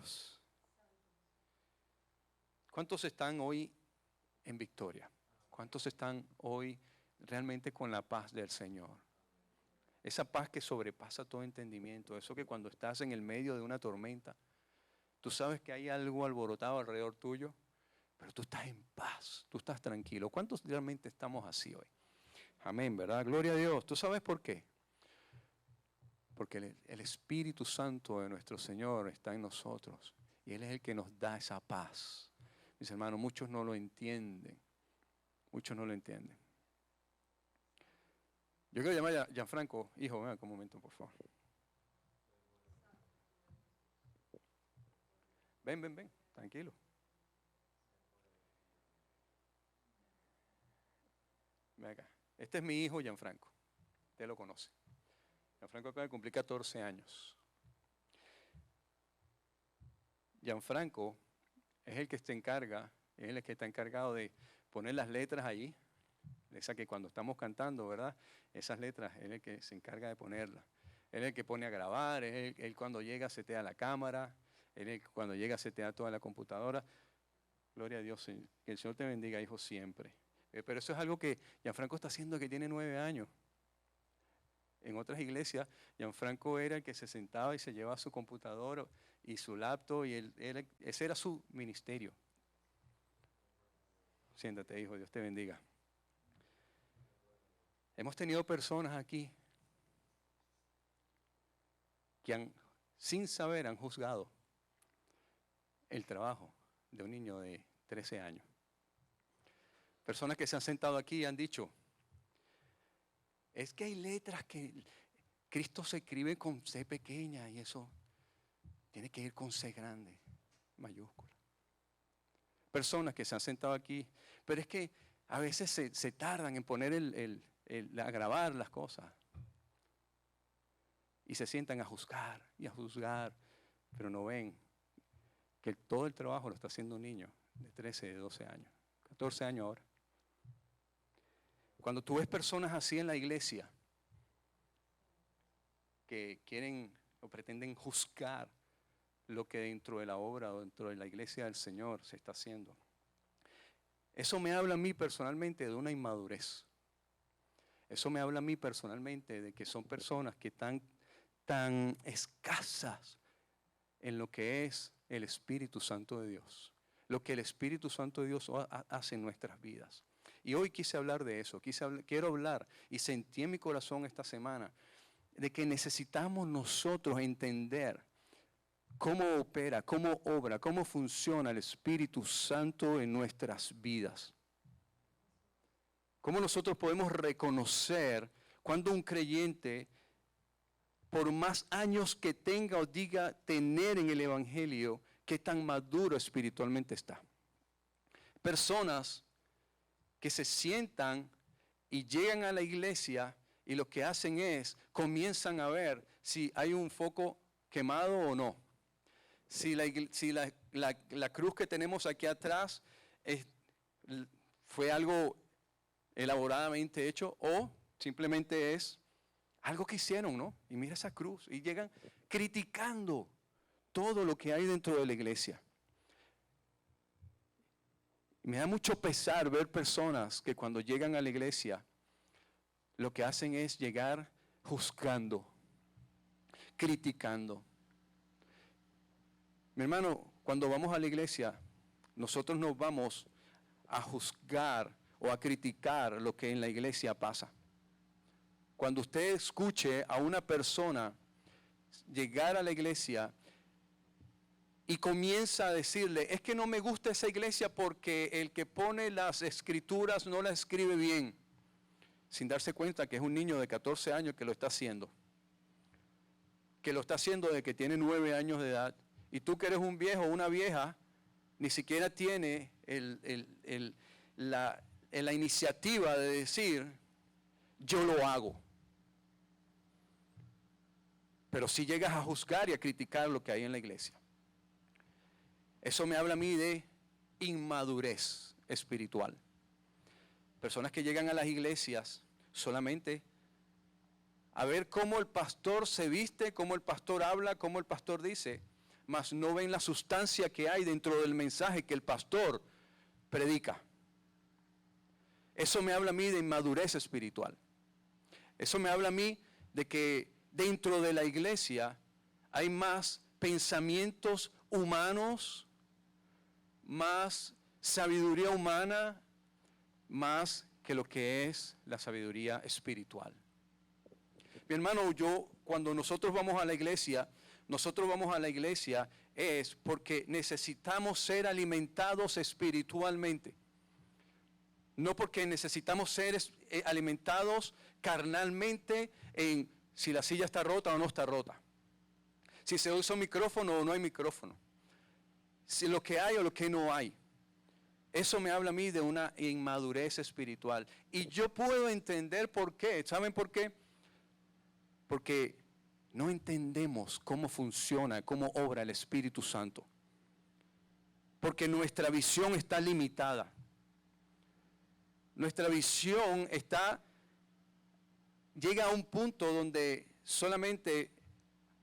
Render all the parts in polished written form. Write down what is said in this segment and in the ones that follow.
Dios. ¿Cuántos están hoy en victoria? ¿Cuántos están hoy realmente con la paz del Señor? Esa paz que sobrepasa todo entendimiento. Eso que cuando estás en el medio de una tormenta, tú sabes que hay algo alborotado alrededor tuyo, pero tú estás en paz, tú estás tranquilo. ¿Cuántos realmente estamos así hoy? Amén, ¿verdad? Gloria a Dios. ¿Tú sabes por qué? Porque el Espíritu Santo de nuestro Señor está en nosotros. Y Él es el que nos da esa paz. Mis hermanos, muchos no lo entienden. Muchos no lo entienden. Yo quiero llamar a Gianfranco. Hijo, ven acá un momento, por favor. Ven. Tranquilo. Ven acá. Este es mi hijo, Gianfranco. Usted lo conoce. Gianfranco acaba de cumplir 14 años. Gianfranco es el que se encarga, es el que está encargado de poner las letras allí. Esa que cuando estamos cantando, ¿verdad? Esas letras, él es el que se encarga de ponerlas. Él es el que pone a grabar, él cuando llega setea la cámara, él es el que cuando llega setea toda la computadora. Gloria a Dios, que el Señor te bendiga, hijo, siempre. Pero eso es algo que Gianfranco está haciendo que tiene 9 años. En otras iglesias, Gianfranco era el que se sentaba y se llevaba su computador y su laptop y ese era su ministerio. Siéntate, hijo, Dios te bendiga. Hemos tenido personas aquí que sin saber han juzgado el trabajo de un niño de 13 años. Personas que se han sentado aquí y han dicho, es que hay letras que Cristo se escribe con C pequeña y eso tiene que ir con C grande, mayúscula. Personas que se han sentado aquí, pero es que a veces se tardan en poner a grabar las cosas. Y se sientan a juzgar, pero no ven que todo el trabajo lo está haciendo un niño de 13, de 12 años, 14 años ahora. Cuando tú ves personas así en la iglesia, que quieren o pretenden juzgar lo que dentro de la obra o dentro de la iglesia del Señor se está haciendo, eso me habla a mí personalmente de una inmadurez. Eso me habla a mí personalmente de que son personas que están tan escasas en lo que es el Espíritu Santo de Dios. Lo que el Espíritu Santo de Dios hace en nuestras vidas. Y hoy quise hablar de eso. Quiero hablar y sentí en mi corazón esta semana de que necesitamos nosotros entender cómo opera, cómo obra, cómo funciona el Espíritu Santo en nuestras vidas. Cómo nosotros podemos reconocer cuando un creyente, por más años que tenga o diga tener en el Evangelio, qué tan maduro espiritualmente está. Personas que se sientan y llegan a la iglesia y lo que hacen es, comienzan a ver si hay un foco quemado o no. Si la cruz que tenemos aquí atrás fue algo elaboradamente hecho o simplemente es algo que hicieron, ¿no? Y mira esa cruz y llegan criticando todo lo que hay dentro de la iglesia. Me da mucho pesar ver personas que cuando llegan a la iglesia lo que hacen es llegar juzgando, criticando. Mi hermano, cuando vamos a la iglesia, nosotros no vamos a juzgar o a criticar lo que en la iglesia pasa. Cuando usted escuche a una persona llegar a la iglesia y comienza a decirle, es que no me gusta esa iglesia porque el que pone las escrituras no las escribe bien, sin darse cuenta que es un niño de 14 años que lo está haciendo. Que lo está haciendo desde que tiene 9 años de edad. Y tú que eres un viejo o una vieja, ni siquiera tiene la iniciativa de decir, yo lo hago. Pero si llegas a juzgar y a criticar lo que hay en la iglesia. Eso me habla a mí de inmadurez espiritual. Personas que llegan a las iglesias solamente a ver cómo el pastor se viste, cómo el pastor habla, cómo el pastor dice. mas no ven la sustancia que hay dentro del mensaje que el pastor predica. Eso me habla a mí de inmadurez espiritual. Eso me habla a mí de que dentro de la iglesia hay más pensamientos humanos, más sabiduría humana, más que lo que es la sabiduría espiritual. Mi hermano, cuando nosotros vamos a la iglesia es porque necesitamos ser alimentados espiritualmente. No porque necesitamos ser alimentados carnalmente en si la silla está rota o no está rota. Si se usa un micrófono o no hay micrófono. Si lo que hay o lo que no hay. Eso me habla a mí de una inmadurez espiritual. Y yo puedo entender por qué. ¿Saben por qué? Porque no entendemos cómo funciona, cómo obra el Espíritu Santo. Porque nuestra visión está limitada. Nuestra visión llega a un punto donde solamente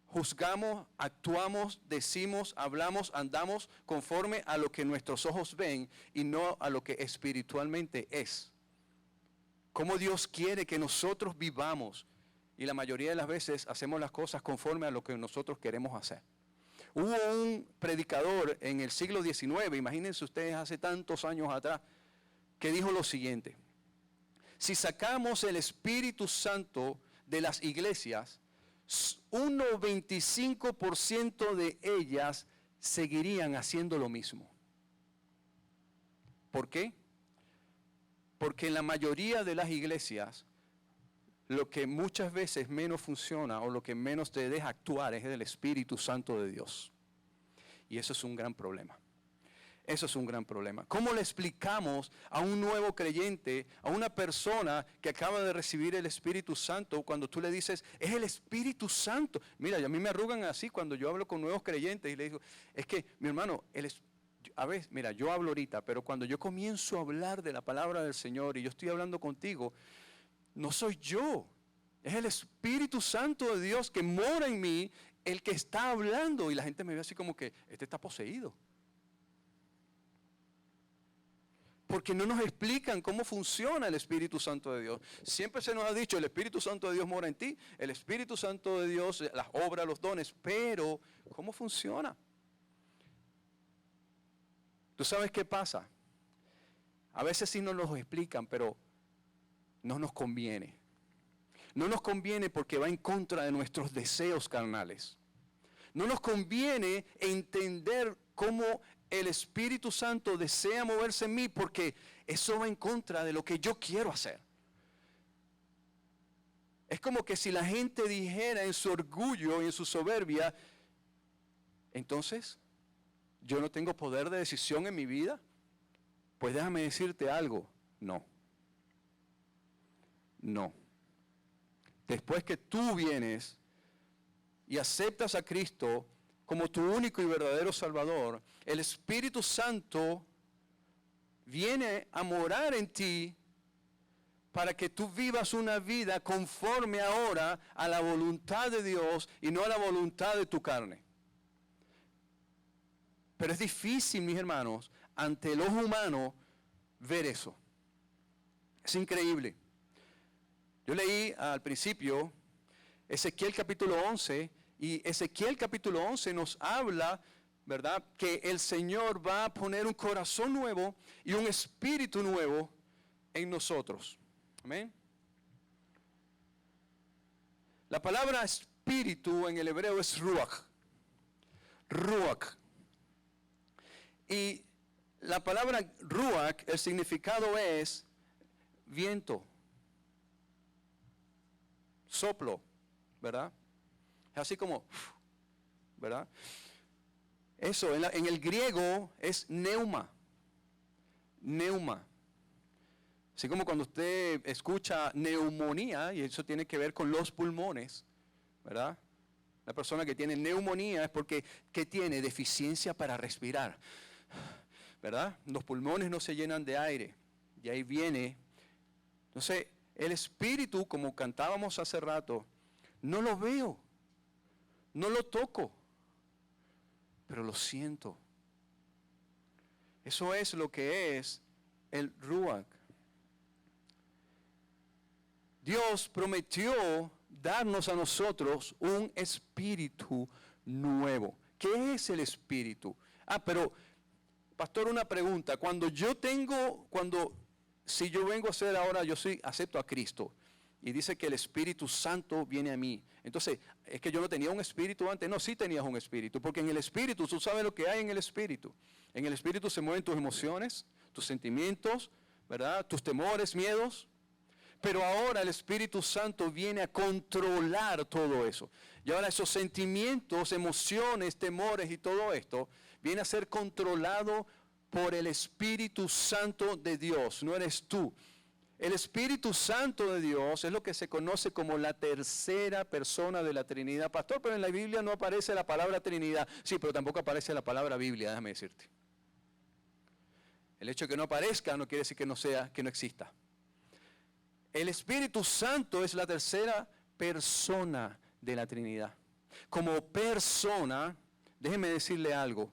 juzgamos, actuamos, decimos, hablamos, andamos conforme a lo que nuestros ojos ven y no a lo que espiritualmente es. Cómo Dios quiere que nosotros vivamos y la mayoría de las veces hacemos las cosas conforme a lo que nosotros queremos hacer. Hubo un predicador en el siglo XIX, imagínense ustedes hace tantos años atrás, que dijo lo siguiente: si sacamos el Espíritu Santo de las iglesias, un 95% de ellas seguirían haciendo lo mismo. ¿Por qué? Porque en la mayoría de las iglesias, lo que muchas veces menos funciona o lo que menos te deja actuar es el Espíritu Santo de Dios. Y eso es un gran problema. Eso es un gran problema. ¿Cómo le explicamos a un nuevo creyente, a una persona que acaba de recibir el Espíritu Santo, cuando tú le dices, es el Espíritu Santo? Mira, a mí me arrugan así cuando yo hablo con nuevos creyentes y le digo, es que, mi hermano, a veces, mira, yo hablo ahorita, pero cuando yo comienzo a hablar de la palabra del Señor y yo estoy hablando contigo, no soy yo, es el Espíritu Santo de Dios que mora en mí, el que está hablando. Y la gente me ve así como que, este está poseído. Porque no nos explican cómo funciona el Espíritu Santo de Dios. Siempre se nos ha dicho, el Espíritu Santo de Dios mora en ti, el Espíritu Santo de Dios, las obras, los dones, pero ¿cómo funciona? ¿Tú sabes qué pasa? A veces sí nos lo explican, pero no nos conviene. No nos conviene porque va en contra de nuestros deseos carnales. No nos conviene entender cómo el Espíritu Santo desea moverse en mí, porque eso va en contra de lo que yo quiero hacer. Es como que si la gente dijera en su orgullo y en su soberbia, entonces, ¿yo no tengo poder de decisión en mi vida? Pues déjame decirte algo, no. No. Después que tú vienes y aceptas a Cristo como tu único y verdadero Salvador, el Espíritu Santo viene a morar en ti para que tú vivas una vida conforme ahora a la voluntad de Dios y no a la voluntad de tu carne. Pero es difícil, mis hermanos, ante el ojo humano ver eso. Es increíble. Yo leí al principio Ezequiel capítulo 11, y Ezequiel capítulo 11 nos habla, ¿verdad?, que el Señor va a poner un corazón nuevo y un espíritu nuevo en nosotros. Amén. La palabra espíritu en el hebreo es ruach. Ruach. Y la palabra ruach, el significado es viento, soplo, ¿verdad? Así como, ¿verdad? Eso en el griego es neuma. Neuma. Así como cuando usted escucha neumonía, y eso tiene que ver con los pulmones, ¿verdad? La persona que tiene neumonía es porque ¿qué tiene? Deficiencia para respirar, ¿verdad? Los pulmones no se llenan de aire. Y ahí viene. Entonces, el espíritu, como cantábamos hace rato, no lo veo. No lo toco. pero lo siento. Eso es lo que es el Ruach. Dios prometió darnos a nosotros un espíritu nuevo. ¿Qué es el espíritu? Pero, pastor, una pregunta. Si yo vengo a ser ahora, acepto a Cristo. Y dice que el Espíritu Santo viene a mí. Entonces, es que yo no tenía un espíritu antes. No, sí tenías un espíritu. Porque en el espíritu, tú sabes lo que hay en el espíritu. En el espíritu se mueven tus emociones, tus sentimientos, ¿verdad? Tus temores, miedos. Pero ahora el Espíritu Santo viene a controlar todo eso. Y ahora esos sentimientos, emociones, temores y todo esto, viene a ser controlado por el Espíritu Santo de Dios. No eres tú. El Espíritu Santo de Dios es lo que se conoce como la tercera persona de la Trinidad. Pastor, pero en la Biblia no aparece la palabra Trinidad. Sí, pero tampoco aparece la palabra Biblia, déjame decirte. El hecho de que no aparezca no quiere decir que no exista. El Espíritu Santo es la tercera persona de la Trinidad. Como persona, déjeme decirle algo.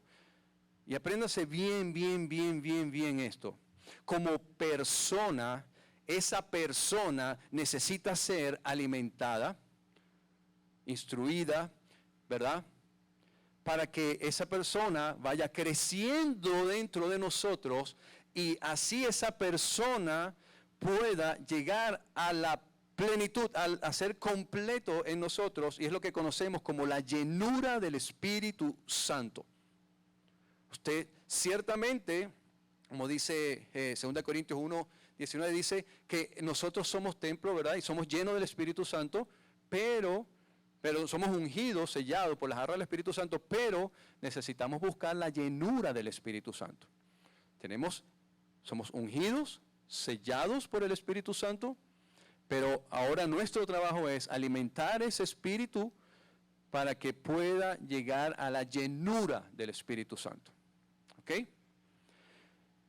Y apréndase bien esto. Como persona, esa persona necesita ser alimentada, instruida, ¿verdad? Para que esa persona vaya creciendo dentro de nosotros y así esa persona pueda llegar a la plenitud, a ser completo en nosotros, y es lo que conocemos como la llenura del Espíritu Santo. Usted ciertamente, como dice 2 Corintios 1:19, dice que nosotros somos templo, ¿verdad? Y somos llenos del Espíritu Santo, pero somos ungidos, sellados por las arras del Espíritu Santo, pero necesitamos buscar la llenura del Espíritu Santo. Somos ungidos, sellados por el Espíritu Santo, pero ahora nuestro trabajo es alimentar ese Espíritu para que pueda llegar a la llenura del Espíritu Santo. ¿Ok?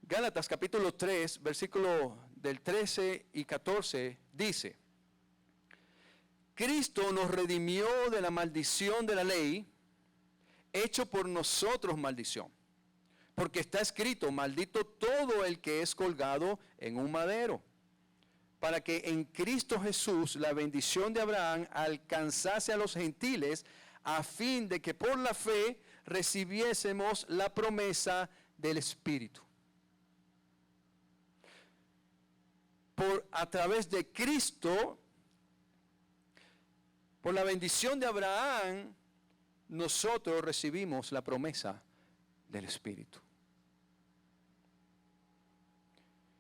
Gálatas capítulo 3, versículo del 13 y 14 dice: Cristo nos redimió de la maldición de la ley, hecho por nosotros maldición. Porque está escrito, maldito todo el que es colgado en un madero, para que en Cristo Jesús la bendición de Abraham alcanzase a los gentiles, a fin de que por la fe recibiésemos la promesa del Espíritu. A través de Cristo, por la bendición de Abraham, nosotros recibimos la promesa del Espíritu.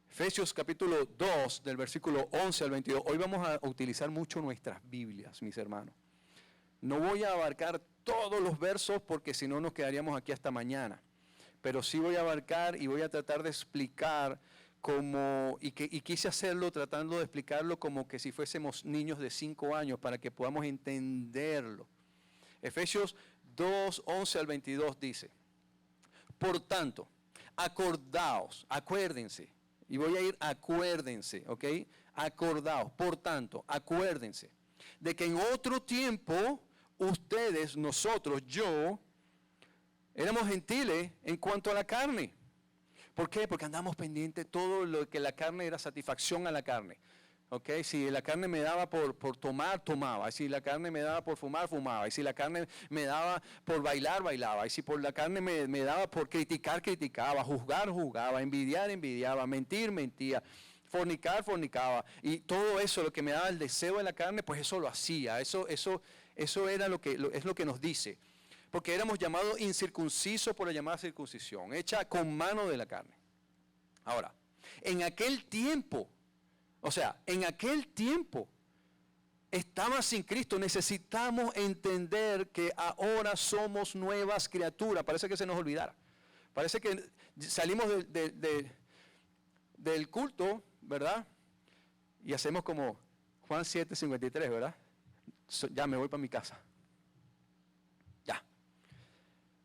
Efesios capítulo 2, del versículo 11 al 22. Hoy vamos a utilizar mucho nuestras Biblias, mis hermanos. No voy a abarcar todos los versos porque si no nos quedaríamos aquí hasta mañana. Pero sí voy a abarcar y voy a tratar de explicar y quise hacerlo tratando de explicarlo como que si fuésemos niños de 5 años para que podamos entenderlo. Efesios 2, 11 al 22 dice: Por tanto, acuérdense. Y voy a ir acuérdense, ¿ok? Acordaos. Por tanto, acuérdense de que en otro tiempo ustedes, nosotros, yo, éramos gentiles en cuanto a la carne. ¿Por qué? Porque andamos pendientes de todo lo que la carne era satisfacción a la carne. ¿Ok? Si la carne me daba por tomar, tomaba. Y si la carne me daba por fumar, fumaba. Y si la carne me daba por bailar, bailaba. Y si por la carne me daba por criticar, criticaba. Juzgar, juzgaba. Envidiar, envidiaba. Mentir, mentía. Fornicar, fornicaba. Y todo eso, lo que me daba el deseo de la carne, pues eso lo hacía. Eso era es lo que nos dice. Porque éramos llamados incircuncisos por la llamada circuncisión, hecha con mano de la carne. Ahora, en aquel tiempo estaba sin Cristo. Necesitamos entender que ahora somos nuevas criaturas. Parece que se nos olvidara. Parece que salimos del culto, ¿verdad? Y hacemos como Juan 7:53, ¿verdad? Ya me voy para mi casa. Ya.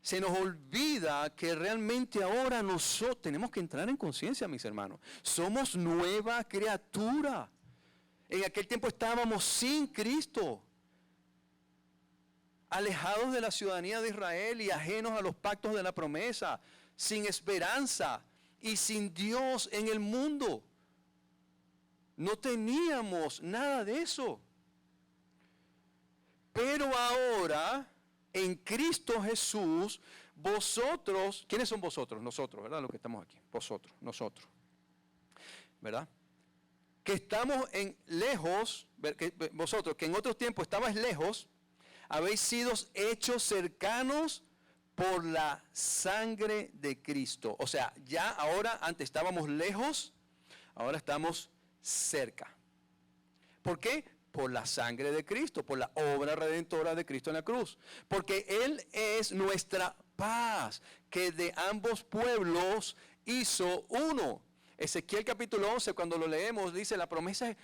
Se nos olvida que realmente ahora nosotros tenemos que entrar en conciencia, mis hermanos. Somos nueva criatura. En aquel tiempo estábamos sin Cristo. alejados de la ciudadanía de Israel y ajenos a los pactos de la promesa, sin esperanza y sin Dios en el mundo. No teníamos nada de eso. Pero ahora, en Cristo Jesús, vosotros, ¿quiénes son vosotros? Nosotros, ¿verdad? Los que estamos aquí. Vosotros, nosotros. ¿Verdad? Que estamos en lejos, vosotros que en otros tiempos estabais lejos, habéis sido hechos cercanos por la sangre de Cristo. O sea, ya ahora, antes estábamos lejos, ahora estamos cerca. ¿Por qué? Por la sangre de Cristo, por la obra redentora de Cristo en la cruz. Porque Él es nuestra paz, que de ambos pueblos hizo uno. Ezequiel capítulo 11, cuando lo leemos, dice la promesa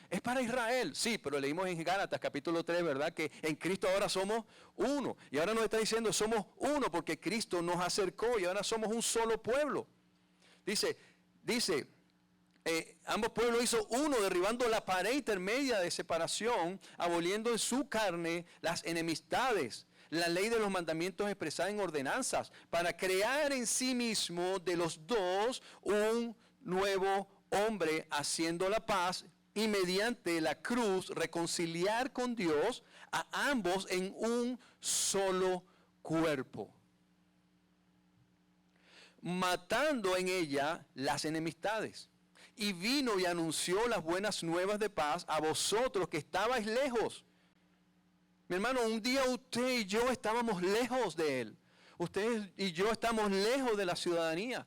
es para Israel. Sí, pero leímos en Gálatas capítulo 3, ¿verdad? Que en Cristo ahora somos uno. Y ahora nos está diciendo somos uno porque Cristo nos acercó y ahora somos un solo pueblo. Dice, ambos pueblos hizo uno, derribando la pared intermedia de separación, aboliendo en su carne las enemistades, la ley de los mandamientos expresada en ordenanzas, para crear en sí mismo de los dos un nuevo hombre, haciendo la paz y mediante la cruz reconciliar con Dios a ambos en un solo cuerpo, matando en ella las enemistades. Y vino y anunció las buenas nuevas de paz a vosotros que estabais lejos. Mi hermano, un día usted y yo estábamos lejos de Él. Usted y yo estamos lejos de la ciudadanía.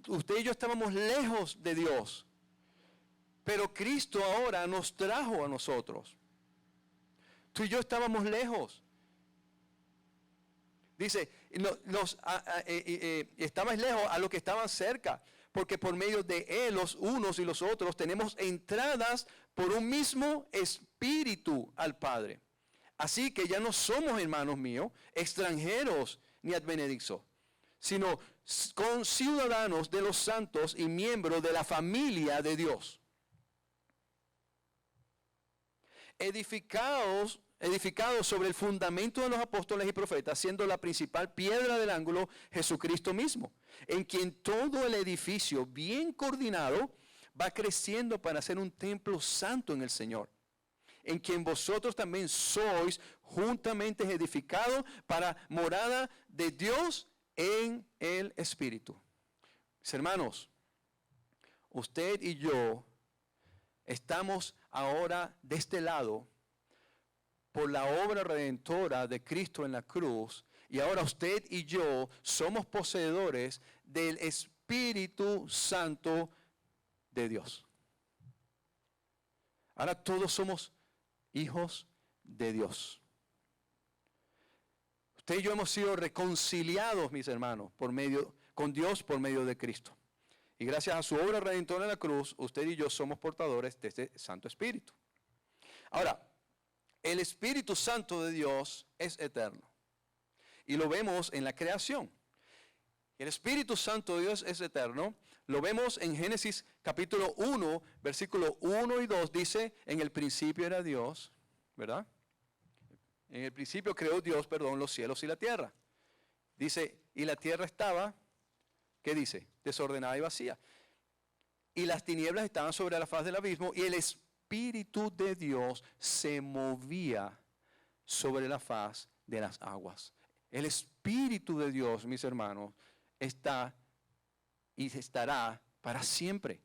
Usted y yo estábamos lejos de Dios. Pero Cristo ahora nos trajo a nosotros. Tú y yo estábamos lejos. Dice, estabais lejos a los que estaban cerca, porque por medio de Él, los unos y los otros, tenemos entradas por un mismo espíritu al Padre. Así que ya no somos, hermanos míos, extranjeros ni advenedizos, sino conciudadanos de los santos y miembros de la familia de Dios. Edificados sobre el fundamento de los apóstoles y profetas, siendo la principal piedra del ángulo Jesucristo mismo, en quien todo el edificio bien coordinado va creciendo para ser un templo santo en el Señor, en quien vosotros también sois juntamente edificados para morada de Dios en el Espíritu. Mis hermanos, usted y yo estamos ahora de este lado por la obra redentora de Cristo en la cruz, y ahora usted y yo somos poseedores del Espíritu Santo de Dios. Ahora todos somos hijos de Dios. Usted y yo hemos sido reconciliados, mis hermanos, con Dios por medio de Cristo. Y gracias a su obra redentora en la cruz, usted y yo somos portadores de este Santo Espíritu. Ahora, el Espíritu Santo de Dios es eterno. Y lo vemos en la creación. El Espíritu Santo de Dios es eterno. Lo vemos en Génesis capítulo 1, versículo 1 y 2. Dice, en el principio era Dios, ¿verdad? En el principio creó Dios, los cielos y la tierra. Dice, y la tierra estaba, ¿qué dice? Desordenada y vacía. Y las tinieblas estaban sobre la faz del abismo, y el Espíritu de Dios se movía sobre la faz de las aguas. El Espíritu de Dios, mis hermanos, está y estará para siempre.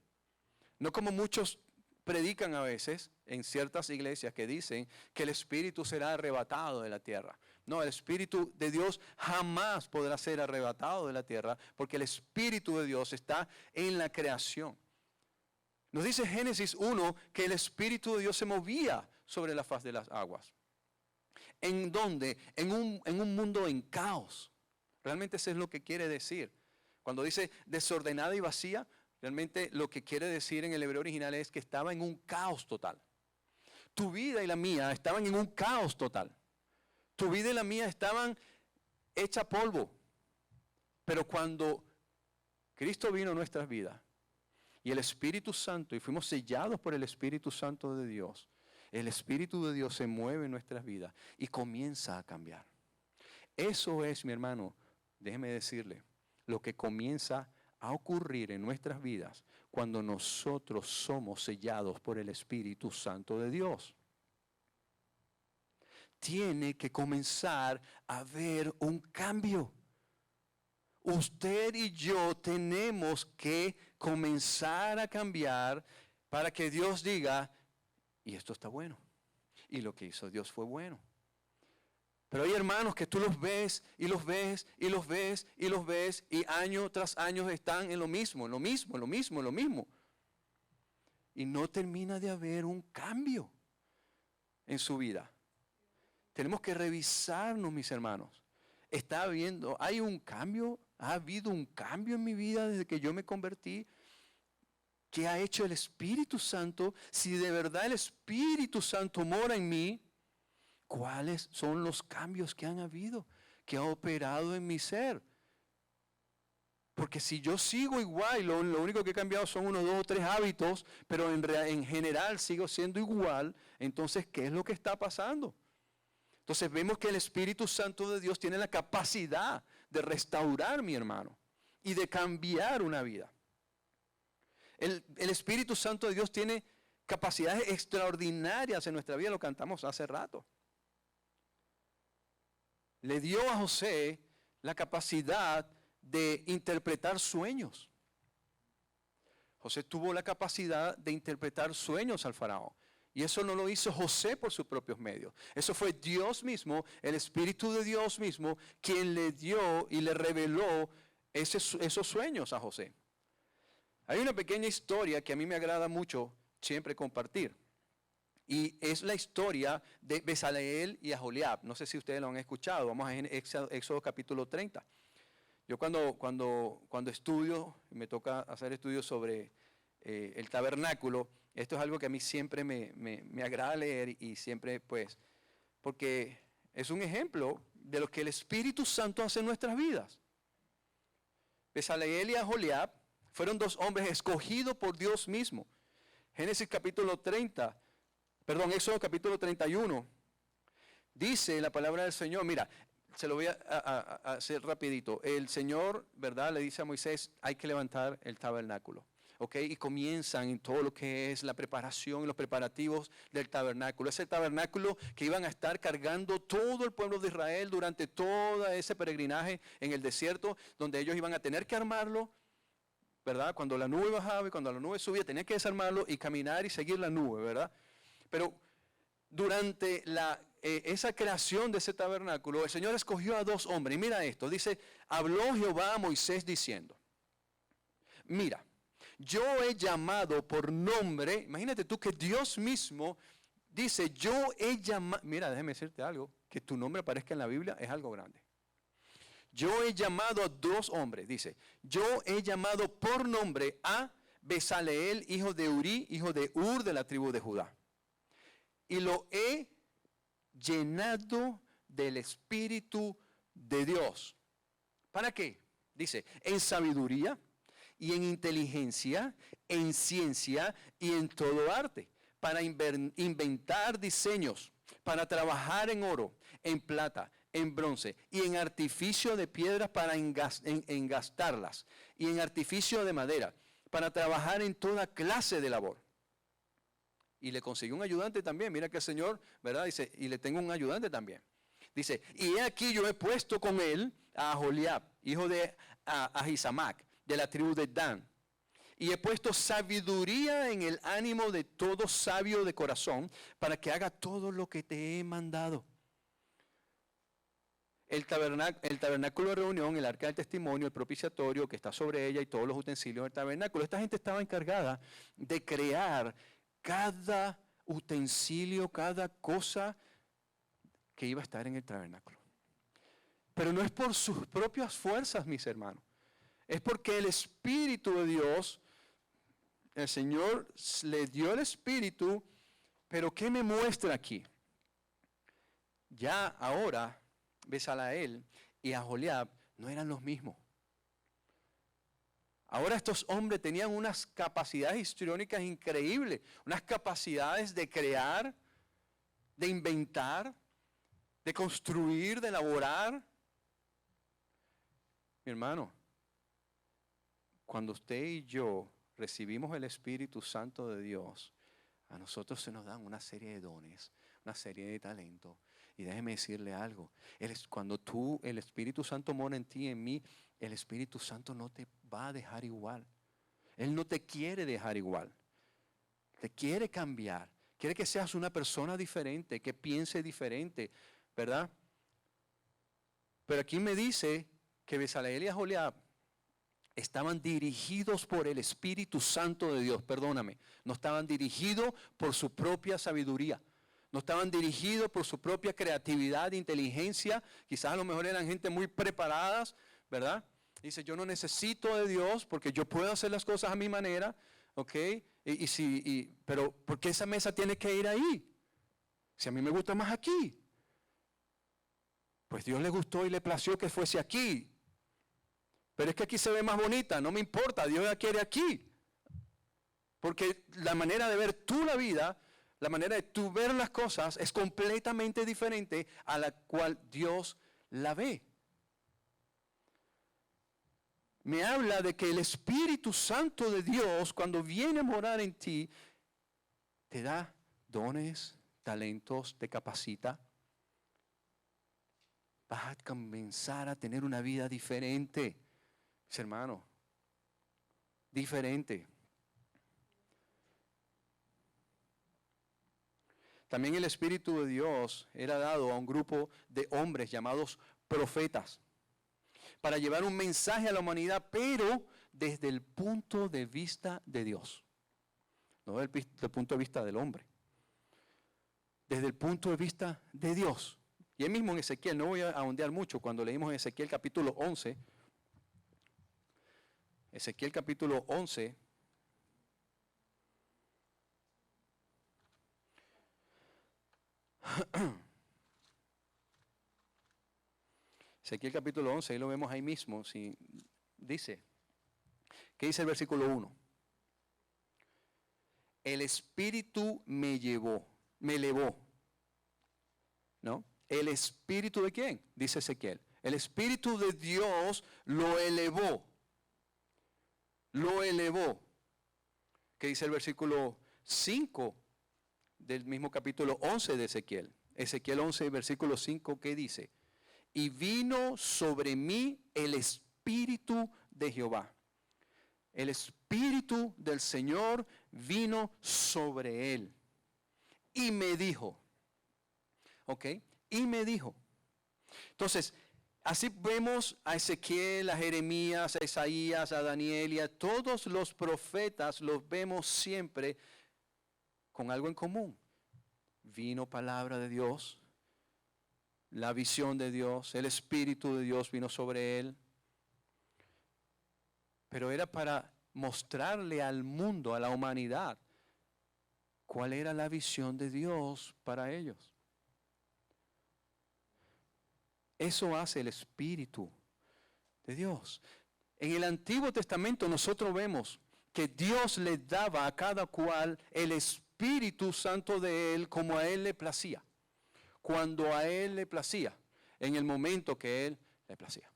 No como muchos predican a veces en ciertas iglesias que dicen que el Espíritu será arrebatado de la tierra. No, el Espíritu de Dios jamás podrá ser arrebatado de la tierra, porque el Espíritu de Dios está en la creación. Nos dice Génesis 1 que el Espíritu de Dios se movía sobre la faz de las aguas. ¿En dónde? En un mundo en caos. Realmente eso es lo que quiere decir. Cuando dice desordenada y vacía, realmente lo que quiere decir en el hebreo original es que estaba en un caos total. Tu vida y la mía estaban en un caos total. Tu vida y la mía estaban hecha polvo. Pero cuando Cristo vino a nuestras vidas, y el Espíritu Santo, y fuimos sellados por el Espíritu Santo de Dios, el Espíritu de Dios se mueve en nuestras vidas y comienza a cambiar. Eso es, mi hermano, déjeme decirle, lo que comienza a ocurrir en nuestras vidas cuando nosotros somos sellados por el Espíritu Santo de Dios. Tiene que comenzar a haber un cambio. Usted y yo tenemos que comenzar a cambiar para que Dios diga, y esto está bueno, y lo que hizo Dios fue bueno. Pero hay hermanos que tú los ves, y los ves, y los ves, y los ves, y año tras año están en lo mismo, en lo mismo, en lo mismo, en lo mismo. Y no termina de haber un cambio en su vida. Tenemos que revisarnos, mis hermanos. ¿Está habiendo, hay un cambio? ¿Ha habido un cambio en mi vida desde que yo me convertí? ¿Qué ha hecho el Espíritu Santo? Si de verdad el Espíritu Santo mora en mí, ¿cuáles son los cambios que han habido? Que ha operado en mi ser. Porque si yo sigo igual, lo único que he cambiado son unos 2 o 3 hábitos, pero en general sigo siendo igual, entonces, ¿qué es lo que está pasando? Entonces vemos que el Espíritu Santo de Dios tiene la capacidad de restaurar, mi hermano, y de cambiar una vida. El Espíritu Santo de Dios tiene capacidades extraordinarias en nuestra vida, lo cantamos hace rato. Le dio a José la capacidad de interpretar sueños. José tuvo la capacidad de interpretar sueños al faraón. Y eso no lo hizo José por sus propios medios. Eso fue Dios mismo, el Espíritu de Dios mismo, quien le dio y le reveló esos sueños a José. Hay una pequeña historia que a mí me agrada mucho siempre compartir. Y es la historia de Bezaleel y Aholiab. No sé si ustedes lo han escuchado. Vamos a Éxodo capítulo 30. Yo cuando estudio, me toca hacer estudios sobre el tabernáculo, esto es algo que a mí siempre me agrada leer y siempre pues, porque es un ejemplo de lo que el Espíritu Santo hace en nuestras vidas. Bezaleel y Aholiab fueron 2 hombres escogidos por Dios mismo. Génesis capítulo 30, Éxodo capítulo 31, dice la palabra del Señor, mira, se lo voy a hacer rapidito. El Señor, ¿verdad?, le dice a Moisés, hay que levantar el tabernáculo. ¿Ok? Y comienzan en todo lo que es la preparación y los preparativos del tabernáculo. Es el tabernáculo que iban a estar cargando todo el pueblo de Israel durante todo ese peregrinaje en el desierto, donde ellos iban a tener que armarlo, ¿verdad? Cuando la nube bajaba y cuando la nube subía, tenían que desarmarlo y caminar y seguir la nube, ¿verdad? Pero durante esa creación de ese tabernáculo, el Señor escogió a 2 hombres. Y mira esto, dice, habló Jehová a Moisés diciendo, mira, yo he llamado por nombre, imagínate tú que Dios mismo dice, yo he llamado, mira, déjame decirte algo, que tu nombre aparezca en la Biblia es algo grande. Yo he llamado a 2 hombres, dice, yo he llamado por nombre a Bezaleel, hijo de Uri, hijo de Ur, de la tribu de Judá. Y lo he llenado del Espíritu de Dios. ¿Para qué? Dice, en sabiduría y en inteligencia, en ciencia y en todo arte, para inventar diseños, para trabajar en oro, en plata, en bronce y en artificio de piedras para engastarlas y en artificio de madera, para trabajar en toda clase de labor. Y le consiguió un ayudante también, mira que el Señor, ¿verdad? Dice, y le tengo un ayudante también. Dice, y he aquí yo he puesto con él a Aholiab, hijo de Ahisamac, de la tribu de Dan. Y he puesto sabiduría en el ánimo de todo sabio de corazón, para que haga todo lo que te he mandado. El tabernáculo de reunión, el arca del testimonio, el propiciatorio que está sobre ella y todos los utensilios del tabernáculo. Esta gente estaba encargada de crear cada utensilio, cada cosa que iba a estar en el tabernáculo. Pero no es por sus propias fuerzas, mis hermanos. Es porque el Espíritu de Dios, el Señor le dio el Espíritu, pero ¿qué me muestra aquí? Ya ahora, Bezaleel y Aholiab no eran los mismos. Ahora estos hombres tenían unas capacidades histriónicas increíbles, unas capacidades de crear, de inventar, de construir, de elaborar. Mi hermano, cuando usted y yo recibimos el Espíritu Santo de Dios, a nosotros se nos dan una serie de dones, una serie de talentos. Y déjeme decirle algo, cuando el Espíritu Santo mora en ti, en mí, el Espíritu Santo no te va a dejar igual. Él no te quiere dejar igual. Te quiere cambiar. Quiere que seas una persona diferente, que piense diferente, ¿verdad? Pero aquí me dice que Bezaleel y Aholiab estaban dirigidos por el Espíritu Santo de Dios, perdóname. No estaban dirigidos por su propia sabiduría. No estaban dirigidos por su propia creatividad, inteligencia. Quizás a lo mejor eran gente muy preparadas, ¿verdad? Dice, yo no necesito de Dios porque yo puedo hacer las cosas a mi manera, ¿ok? Pero ¿por qué esa mesa tiene que ir ahí? Si a mí me gusta más aquí. Pues Dios le gustó y le plació que fuese aquí. Pero es que aquí se ve más bonita, no me importa, Dios la quiere aquí. Porque la manera de ver tú la vida, la manera de tú ver las cosas es completamente diferente a la cual Dios la ve. Me habla de que el Espíritu Santo de Dios, cuando viene a morar en ti, te da dones, talentos, te capacita. Vas a comenzar a tener una vida diferente, mis hermanos. Diferente. También el Espíritu de Dios era dado a un grupo de hombres llamados profetas para llevar un mensaje a la humanidad, pero desde el punto de vista de Dios, no desde el punto de vista del hombre, desde el punto de vista de Dios. Y él mismo en Ezequiel, no voy a ahondear mucho, cuando leímos en Ezequiel capítulo 11, Ezequiel capítulo 11, Ezequiel capítulo 11, ahí lo vemos ahí mismo, dice, ¿qué dice el versículo 1? El Espíritu me elevó, ¿no? ¿El Espíritu de quién? Dice Ezequiel. El Espíritu de Dios lo elevó. Lo elevó. ¿Qué dice el versículo 5 del mismo capítulo 11 de Ezequiel? Ezequiel 11, versículo 5, ¿qué dice? Y vino sobre mí el Espíritu de Jehová. El Espíritu del Señor vino sobre él. Y me dijo, ¿ok? Y me dijo. Entonces, así vemos a Ezequiel, a Jeremías, a Isaías, a Daniel y a todos los profetas, los vemos siempre con algo en común. Vino palabra de Dios, la visión de Dios, el Espíritu de Dios vino sobre él. Pero era para mostrarle al mundo, a la humanidad, cuál era la visión de Dios para ellos. Eso hace el Espíritu de Dios. En el Antiguo Testamento nosotros vemos que Dios le daba a cada cual el Espíritu Santo de Él como a Él le placía. Cuando a Él le placía, en el momento que Él le placía.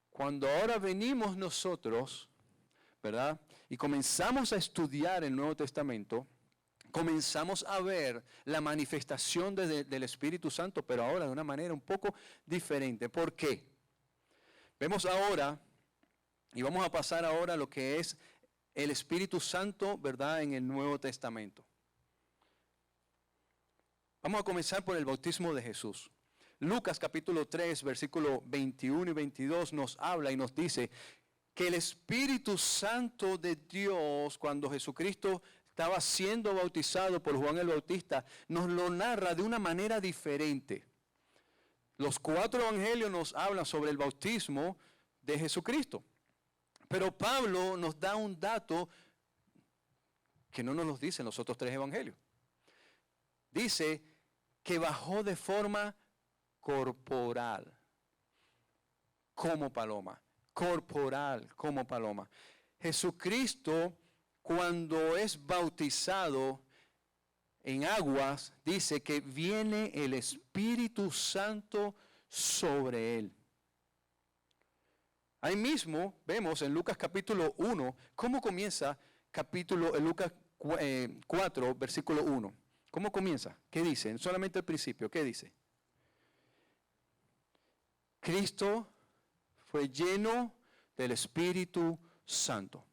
Cuando ahora venimos nosotros, ¿verdad? Y comenzamos a estudiar el Nuevo Testamento, comenzamos a ver la manifestación del Espíritu Santo, pero ahora de una manera un poco diferente. ¿Por qué? Vemos ahora, y vamos a pasar ahora a lo que es el Espíritu Santo, ¿verdad? En el Nuevo Testamento. Vamos a comenzar por el bautismo de Jesús. Lucas capítulo 3, versículo 21 y 22 nos habla y nos dice que el Espíritu Santo de Dios, cuando Jesucristo estaba siendo bautizado por Juan el Bautista, nos lo narra de una manera diferente. Los 4 evangelios nos hablan sobre el bautismo de Jesucristo. Pero Pablo nos da un dato que no nos lo dicen los otros 3 evangelios. Dice que bajó de forma corporal, como paloma. Corporal, como paloma. Jesucristo, cuando es bautizado, en aguas, dice que viene el Espíritu Santo sobre él. Ahí mismo vemos en Lucas capítulo 1, cómo comienza en Lucas 4, versículo 1. ¿Cómo comienza? ¿Qué dice? Solamente el principio, ¿qué dice? Cristo fue lleno del Espíritu Santo.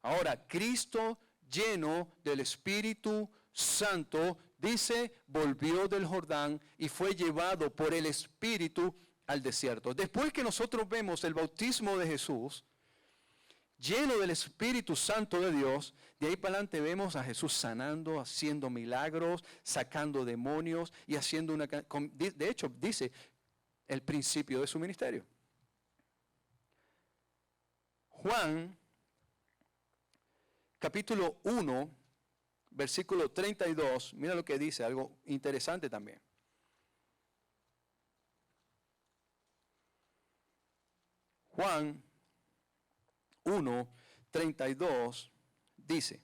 Ahora, Cristo lleno del Espíritu Santo, dice, volvió del Jordán y fue llevado por el Espíritu al desierto. Después que nosotros vemos el bautismo de Jesús, lleno del Espíritu Santo de Dios, de ahí para adelante vemos a Jesús sanando, haciendo milagros, sacando demonios y haciendo de hecho, dice el principio de su ministerio. Juan, capítulo 1, versículo 32, mira lo que dice, algo interesante también. Juan 1, 32 dice,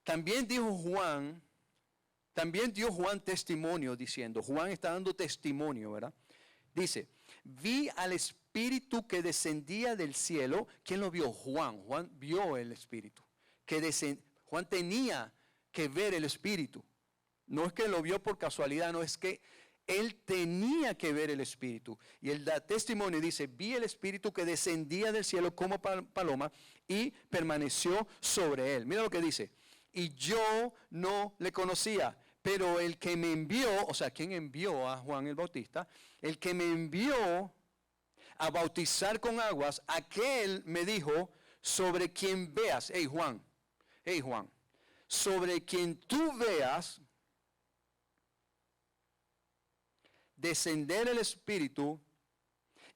también dio Juan testimonio diciendo, Juan está dando testimonio, ¿verdad? Dice, vi al Espíritu que descendía del cielo. ¿Quién lo vio? Juan. Juan vio el Espíritu. Juan tenía que ver el Espíritu. No es que lo vio por casualidad, no, es que él tenía que ver el Espíritu. Y él da testimonio y dice, vi el Espíritu que descendía del cielo como paloma y permaneció sobre él. Mira lo que dice. Y yo no le conocía, pero el que me envió, o sea, ¿quién envió a Juan el Bautista? El que me envió a bautizar con aguas, aquel me dijo, sobre quien veas, hey Juan, sobre quien tú veas descender el Espíritu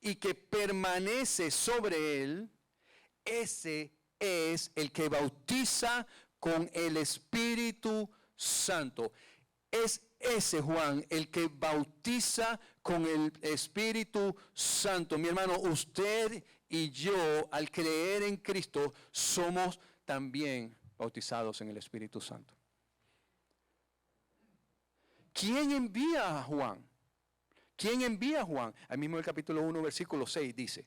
y que permanece sobre él, ese es el que bautiza con el Espíritu Santo. Es ese Juan el que bautiza con el Espíritu Santo. Mi hermano, usted y yo, al creer en Cristo, somos también bautizados en el Espíritu Santo. ¿Quién envía a Juan? ¿Quién envía a Juan? Ahí mismo en el capítulo 1, versículo 6 dice,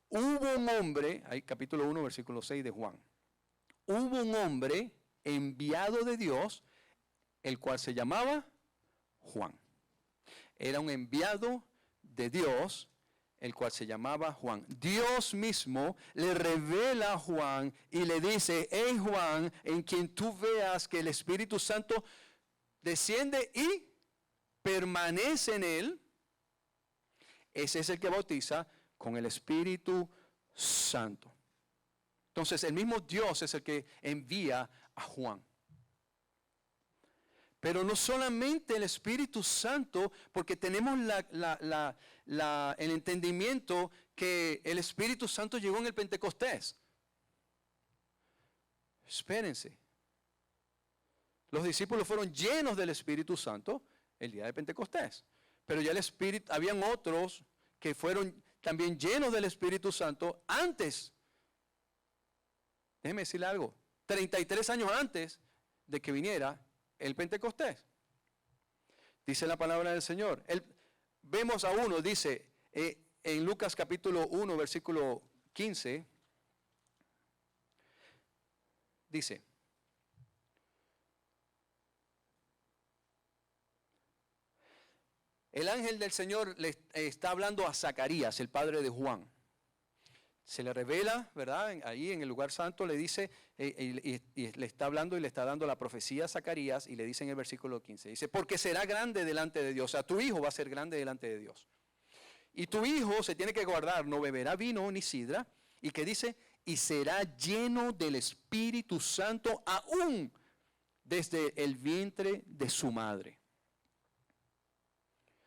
hubo un hombre, ahí capítulo 1, versículo 6 de Juan, hubo un hombre enviado de Dios, el cual se llamaba Juan. Era un enviado de Dios, el cual se llamaba Juan. Dios mismo le revela a Juan y le dice, hey Juan, en quien tú veas que el Espíritu Santo desciende y permanece en él, ese es el que bautiza con el Espíritu Santo. Entonces el mismo Dios es el que envía a Juan. Pero no solamente el Espíritu Santo, porque tenemos el entendimiento que el Espíritu Santo llegó en el Pentecostés. Espérense. Los discípulos fueron llenos del Espíritu Santo el día de Pentecostés. Pero ya el Espíritu, habían otros que fueron también llenos del Espíritu Santo antes. Déjeme decirle algo. 33 años antes de que viniera el Pentecostés. Dice la palabra del Señor. Vemos a uno, dice en Lucas capítulo 1, versículo 15, dice, el ángel del Señor le está hablando a Zacarías, el padre de Juan. Se le revela, ¿verdad? Ahí en el lugar santo le dice, y le está hablando y le está dando la profecía a Zacarías, y le dice en el versículo 15, dice, porque será grande delante de Dios, o sea, tu hijo va a ser grande delante de Dios. Y tu hijo se tiene que guardar, no beberá vino ni sidra, y que dice, y será lleno del Espíritu Santo aún desde el vientre de su madre.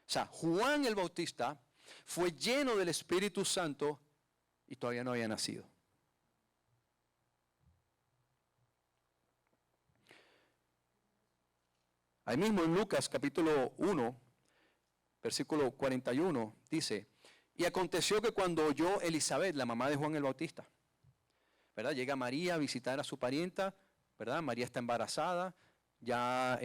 O sea, Juan el Bautista fue lleno del Espíritu Santo y todavía no había nacido. Ahí mismo en Lucas capítulo 1, versículo 41, dice, y aconteció que cuando oyó Elizabeth, la mamá de Juan el Bautista, ¿verdad? Llega María a visitar a su parienta, ¿verdad? María está embarazada. Ya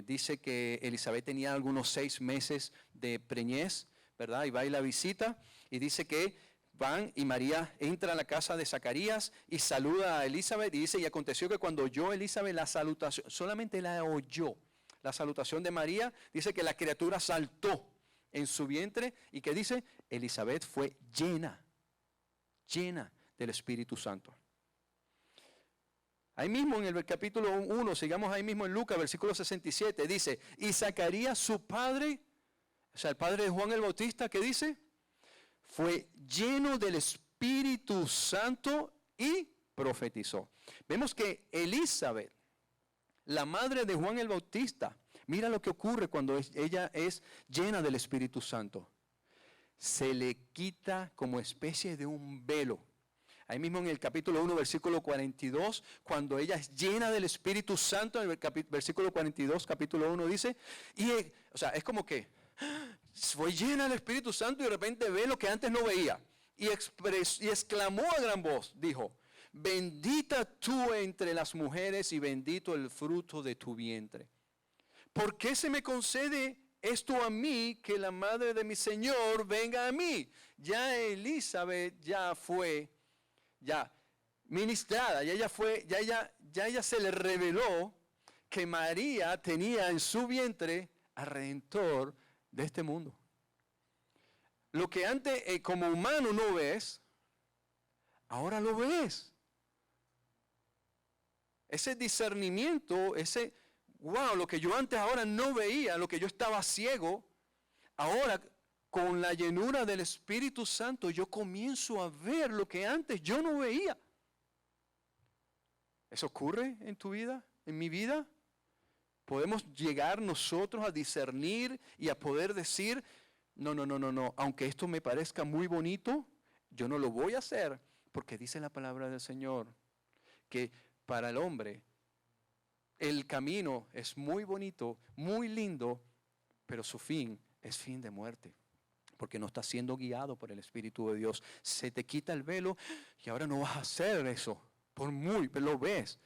dice que Elizabeth tenía algunos 6 meses de preñez, ¿verdad? Y va y la visita y dice que van y María entra a la casa de Zacarías y saluda a Elizabeth y dice, y aconteció que cuando oyó Elizabeth la salutación, solamente la oyó, la salutación de María, dice que la criatura saltó en su vientre y que dice, Elizabeth fue llena del Espíritu Santo. Ahí mismo en el capítulo 1, sigamos ahí mismo en Lucas, versículo 67, dice, y Zacarías su padre, o sea, el padre de Juan el Bautista, ¿qué dice? Fue lleno del Espíritu Santo y profetizó. Vemos que Elizabeth, la madre de Juan el Bautista, mira lo que ocurre cuando ella es llena del Espíritu Santo. Se le quita como especie de un velo. Ahí mismo en el capítulo 1, versículo 42, cuando ella es llena del Espíritu Santo, en el versículo 42, capítulo 1 dice, o sea, es como que fue llena del Espíritu Santo y de repente ve lo que antes no veía. Y exclamó a gran voz, dijo, bendita tú entre las mujeres y bendito el fruto de tu vientre. ¿Por qué se me concede esto a mí, que la madre de mi Señor venga a mí? Ya Elizabeth fue ministrada, ya ella se le reveló que María tenía en su vientre al Redentor de este mundo. Lo que antes como humano no ves, ahora lo ves. Ese discernimiento, lo que yo antes ahora no veía, lo que yo estaba ciego, ahora con la llenura del Espíritu Santo yo comienzo a ver lo que antes yo no veía. ¿Eso ocurre en tu vida, en mi vida? Podemos llegar nosotros a discernir y a poder decir, no, aunque esto me parezca muy bonito, yo no lo voy a hacer, porque dice la palabra del Señor, que para el hombre el camino es muy bonito, muy lindo, pero su fin es fin de muerte, porque no está siendo guiado por el Espíritu de Dios. Se te quita el velo y ahora no vas a hacer eso, pero lo ves.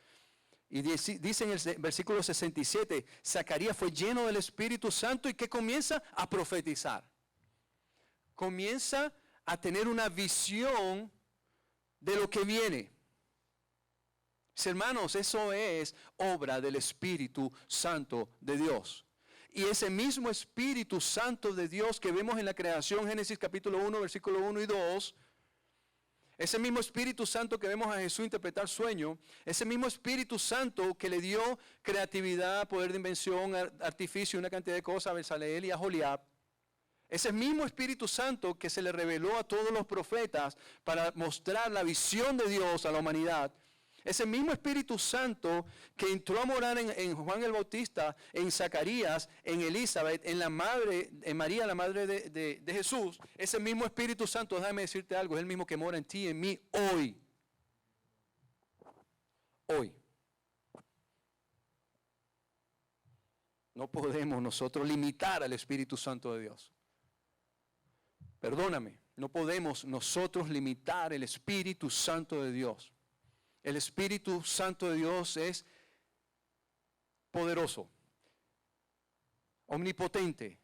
Y dice en el versículo 67, Zacarías fue lleno del Espíritu Santo y que comienza a profetizar. Comienza a tener una visión de lo que viene. Hermanos, eso es obra del Espíritu Santo de Dios. Y ese mismo Espíritu Santo de Dios que vemos en la creación, Génesis capítulo 1, versículo 1 y 2, ese mismo Espíritu Santo que vemos a Jesús interpretar sueños, ese mismo Espíritu Santo que le dio creatividad, poder de invención, artificio, una cantidad de cosas a Bezaleel y a Joliab, ese mismo Espíritu Santo que se le reveló a todos los profetas para mostrar la visión de Dios a la humanidad, ese mismo Espíritu Santo que entró a morar en Juan el Bautista, en Zacarías, en Elizabeth, en María, la madre de Jesús, ese mismo Espíritu Santo, déjame decirte algo, es el mismo que mora en ti y en mí hoy. Hoy. No podemos nosotros limitar al Espíritu Santo de Dios. Perdóname, no podemos nosotros limitar el Espíritu Santo de Dios. El Espíritu Santo de Dios es poderoso, omnipotente.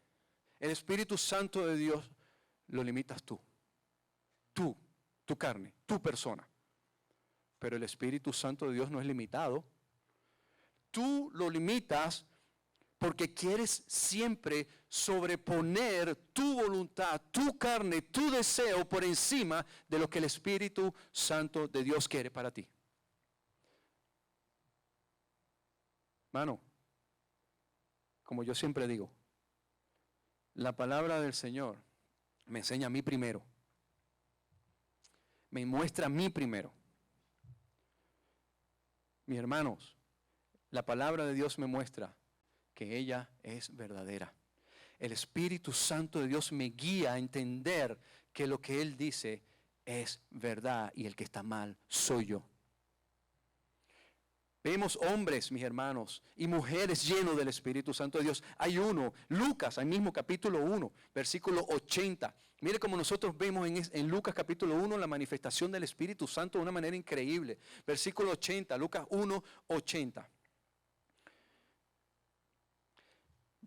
El Espíritu Santo de Dios lo limitas tú, tu carne, tu persona. Pero el Espíritu Santo de Dios no es limitado. Tú lo limitas porque quieres siempre sobreponer tu voluntad, tu carne, tu deseo por encima de lo que el Espíritu Santo de Dios quiere para ti. Hermano, como yo siempre digo, la palabra del Señor me enseña a mí primero. Me muestra a mí primero. Mis hermanos, la palabra de Dios me muestra que ella es verdadera. El Espíritu Santo de Dios me guía a entender que lo que Él dice es verdad y el que está mal soy yo. Vemos hombres, mis hermanos, y mujeres llenos del Espíritu Santo de Dios. Hay uno, Lucas, ahí mismo capítulo 1, versículo 80. Mire cómo nosotros vemos en Lucas capítulo 1 la manifestación del Espíritu Santo de una manera increíble. Versículo 80, Lucas 1, 80.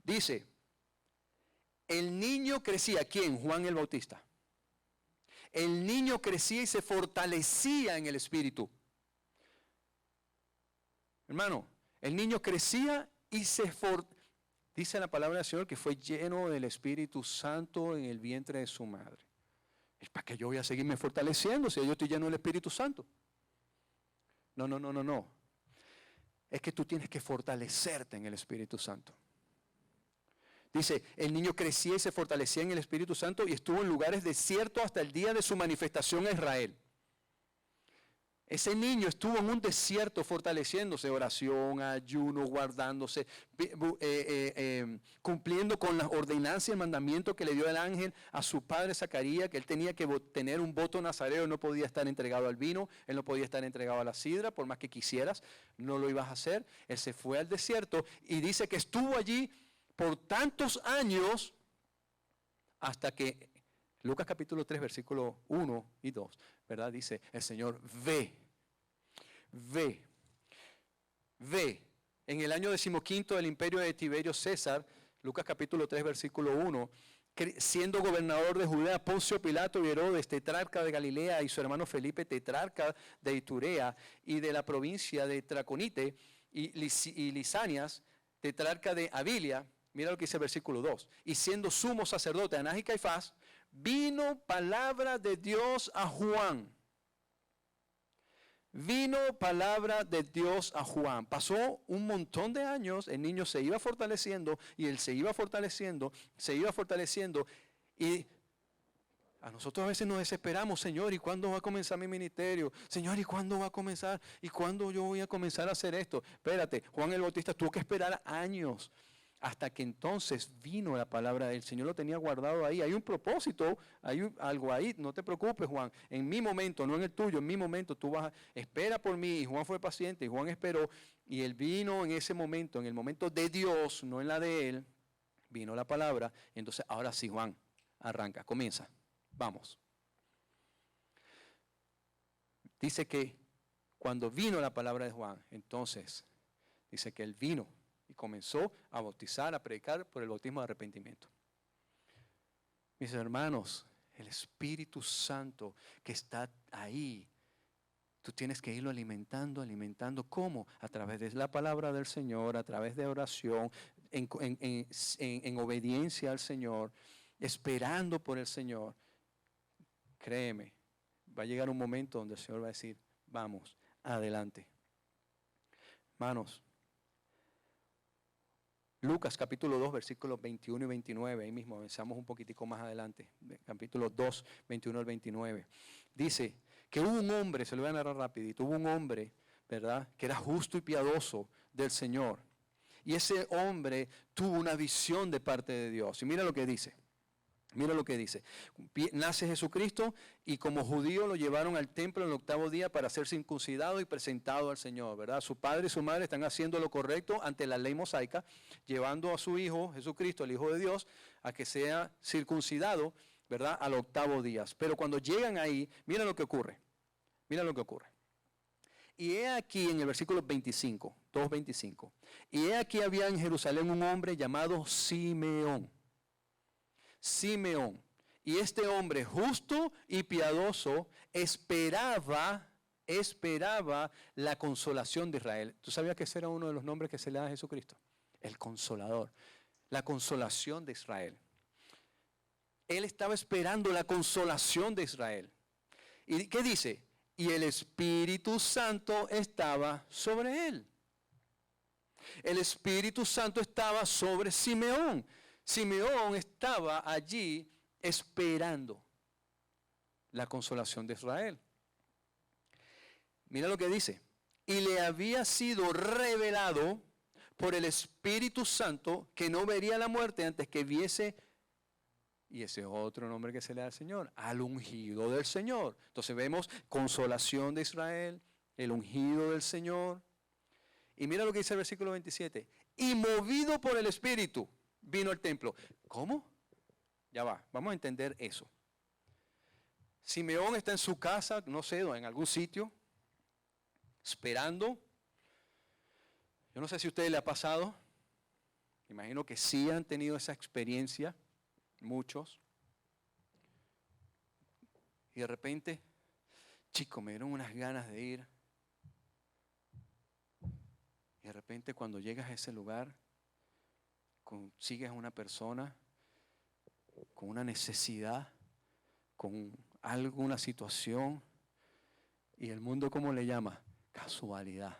Dice, el niño crecía, ¿quién? Juan el Bautista. El niño crecía y se fortalecía en el Espíritu. Hermano, el niño crecía y dice la palabra del Señor que fue lleno del Espíritu Santo en el vientre de su madre. ¿Es para que yo voy a seguirme fortaleciendo si yo estoy lleno del Espíritu Santo? No. Es que tú tienes que fortalecerte en el Espíritu Santo. Dice, el niño crecía y se fortalecía en el Espíritu Santo y estuvo en lugares desiertos hasta el día de su manifestación a Israel. Ese niño estuvo en un desierto fortaleciéndose, oración, ayuno, guardándose, cumpliendo con las ordenanzas y el mandamiento que le dio el ángel a su padre Zacarías, que él tenía que tener un voto nazareo, no podía estar entregado al vino, él no podía estar entregado a la sidra, por más que quisieras, no lo ibas a hacer. Él se fue al desierto y dice que estuvo allí por tantos años hasta que Lucas capítulo 3, versículo 1 y 2, ¿verdad? Dice, el Señor ve. En el año 15 del imperio de Tiberio César, Lucas capítulo 3, versículo 1, siendo gobernador de Judea, Poncio Pilato y Herodes, tetrarca de Galilea, y su hermano Felipe, tetrarca de Iturea, y de la provincia de Traconite, y Lisanias, tetrarca de Abilia. Mira lo que dice el versículo 2. Y siendo sumo sacerdote Anás y Caifás, vino palabra de Dios a Juan. Vino palabra de Dios a Juan. Pasó un montón de años, el niño se iba fortaleciendo y él se iba fortaleciendo. Y a nosotros a veces nos desesperamos, Señor, ¿y cuándo va a comenzar mi ministerio? Señor, ¿y cuándo va a comenzar? ¿Y cuándo yo voy a comenzar a hacer esto? Espérate, Juan el Bautista tuvo que esperar años hasta que entonces vino la palabra del Señor, lo tenía guardado ahí. Hay un propósito, hay algo ahí, no te preocupes, Juan. En mi momento, no en el tuyo, en mi momento, espera por mí. Y Juan fue paciente, y Juan esperó, y él vino en ese momento, en el momento de Dios, no en la de él, vino la palabra. Entonces, ahora sí, Juan, arranca, comienza, vamos. Dice que cuando vino la palabra de Juan, entonces, dice que él vino y comenzó a bautizar, a predicar por el bautismo de arrepentimiento. Mis hermanos, el Espíritu Santo que está ahí, tú tienes que irlo alimentando. ¿Cómo? A través de la palabra del Señor, a través de oración, en obediencia al Señor, esperando por el Señor. Créeme, va a llegar un momento donde el Señor va a decir, vamos, adelante. Hermanos, Lucas capítulo 2, versículos 21 y 29, ahí mismo avanzamos un poquitico más adelante, capítulo 2, 21 al 29. Dice que hubo un hombre, se lo voy a narrar rapidito, hubo un hombre, ¿verdad?, que era justo y piadoso del Señor. Y ese hombre tuvo una visión de parte de Dios. Y mira lo que dice. Mira lo que dice. Nace Jesucristo y como judío lo llevaron al templo en el 8º día para ser circuncidado y presentado al Señor, ¿verdad? Su padre y su madre están haciendo lo correcto ante la ley mosaica, llevando a su hijo, Jesucristo, el Hijo de Dios, a que sea circuncidado, ¿verdad?, al 8º día. Pero cuando llegan ahí, mira lo que ocurre. Mira lo que ocurre. Y he aquí en el versículo 25, 2:25. Y he aquí había en Jerusalén un hombre llamado Simeón. Y este hombre justo y piadoso esperaba la consolación de Israel. ¿Tú sabías que ese era uno de los nombres que se le da a Jesucristo? El Consolador, la consolación de Israel. Él estaba esperando la consolación de Israel. ¿Y qué dice? Y el Espíritu Santo estaba sobre él. El Espíritu Santo estaba sobre Simeón. Simeón estaba allí esperando la consolación de Israel. Mira lo que dice. Y le había sido revelado por el Espíritu Santo que no vería la muerte antes que viese, y ese es otro nombre que se le da al Señor, al ungido del Señor. Entonces vemos consolación de Israel, el ungido del Señor. Y mira lo que dice el versículo 27. Y movido por el Espíritu, vino al templo. ¿Cómo? Ya va, vamos a entender eso. Simeón está en su casa, no sé, en algún sitio, esperando. Yo no sé si a ustedes les ha pasado. Imagino que sí han tenido esa experiencia, muchos. Y de repente, chico, me dieron unas ganas de ir. Y de repente cuando llegas a ese lugar, consigues a una persona con una necesidad, con alguna situación. Y el mundo, ¿cómo le llama? Casualidad.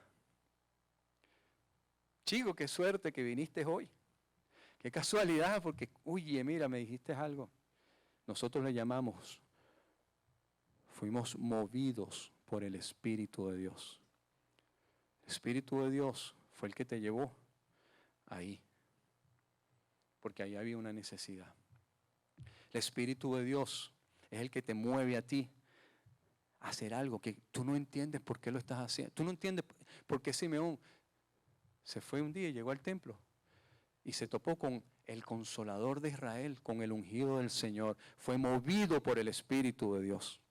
Chico, qué suerte que viniste hoy. Qué casualidad, porque, oye, mira, me dijiste algo. Nosotros le llamamos, fuimos movidos por el Espíritu de Dios. El Espíritu de Dios fue el que te llevó ahí, porque ahí había una necesidad. El Espíritu de Dios es el que te mueve a ti a hacer algo que tú no entiendes por qué lo estás haciendo. Tú no entiendes por qué Simeón se fue un día y llegó al templo y se topó con el Consolador de Israel, con el ungido del Señor. Fue movido por el Espíritu de Dios,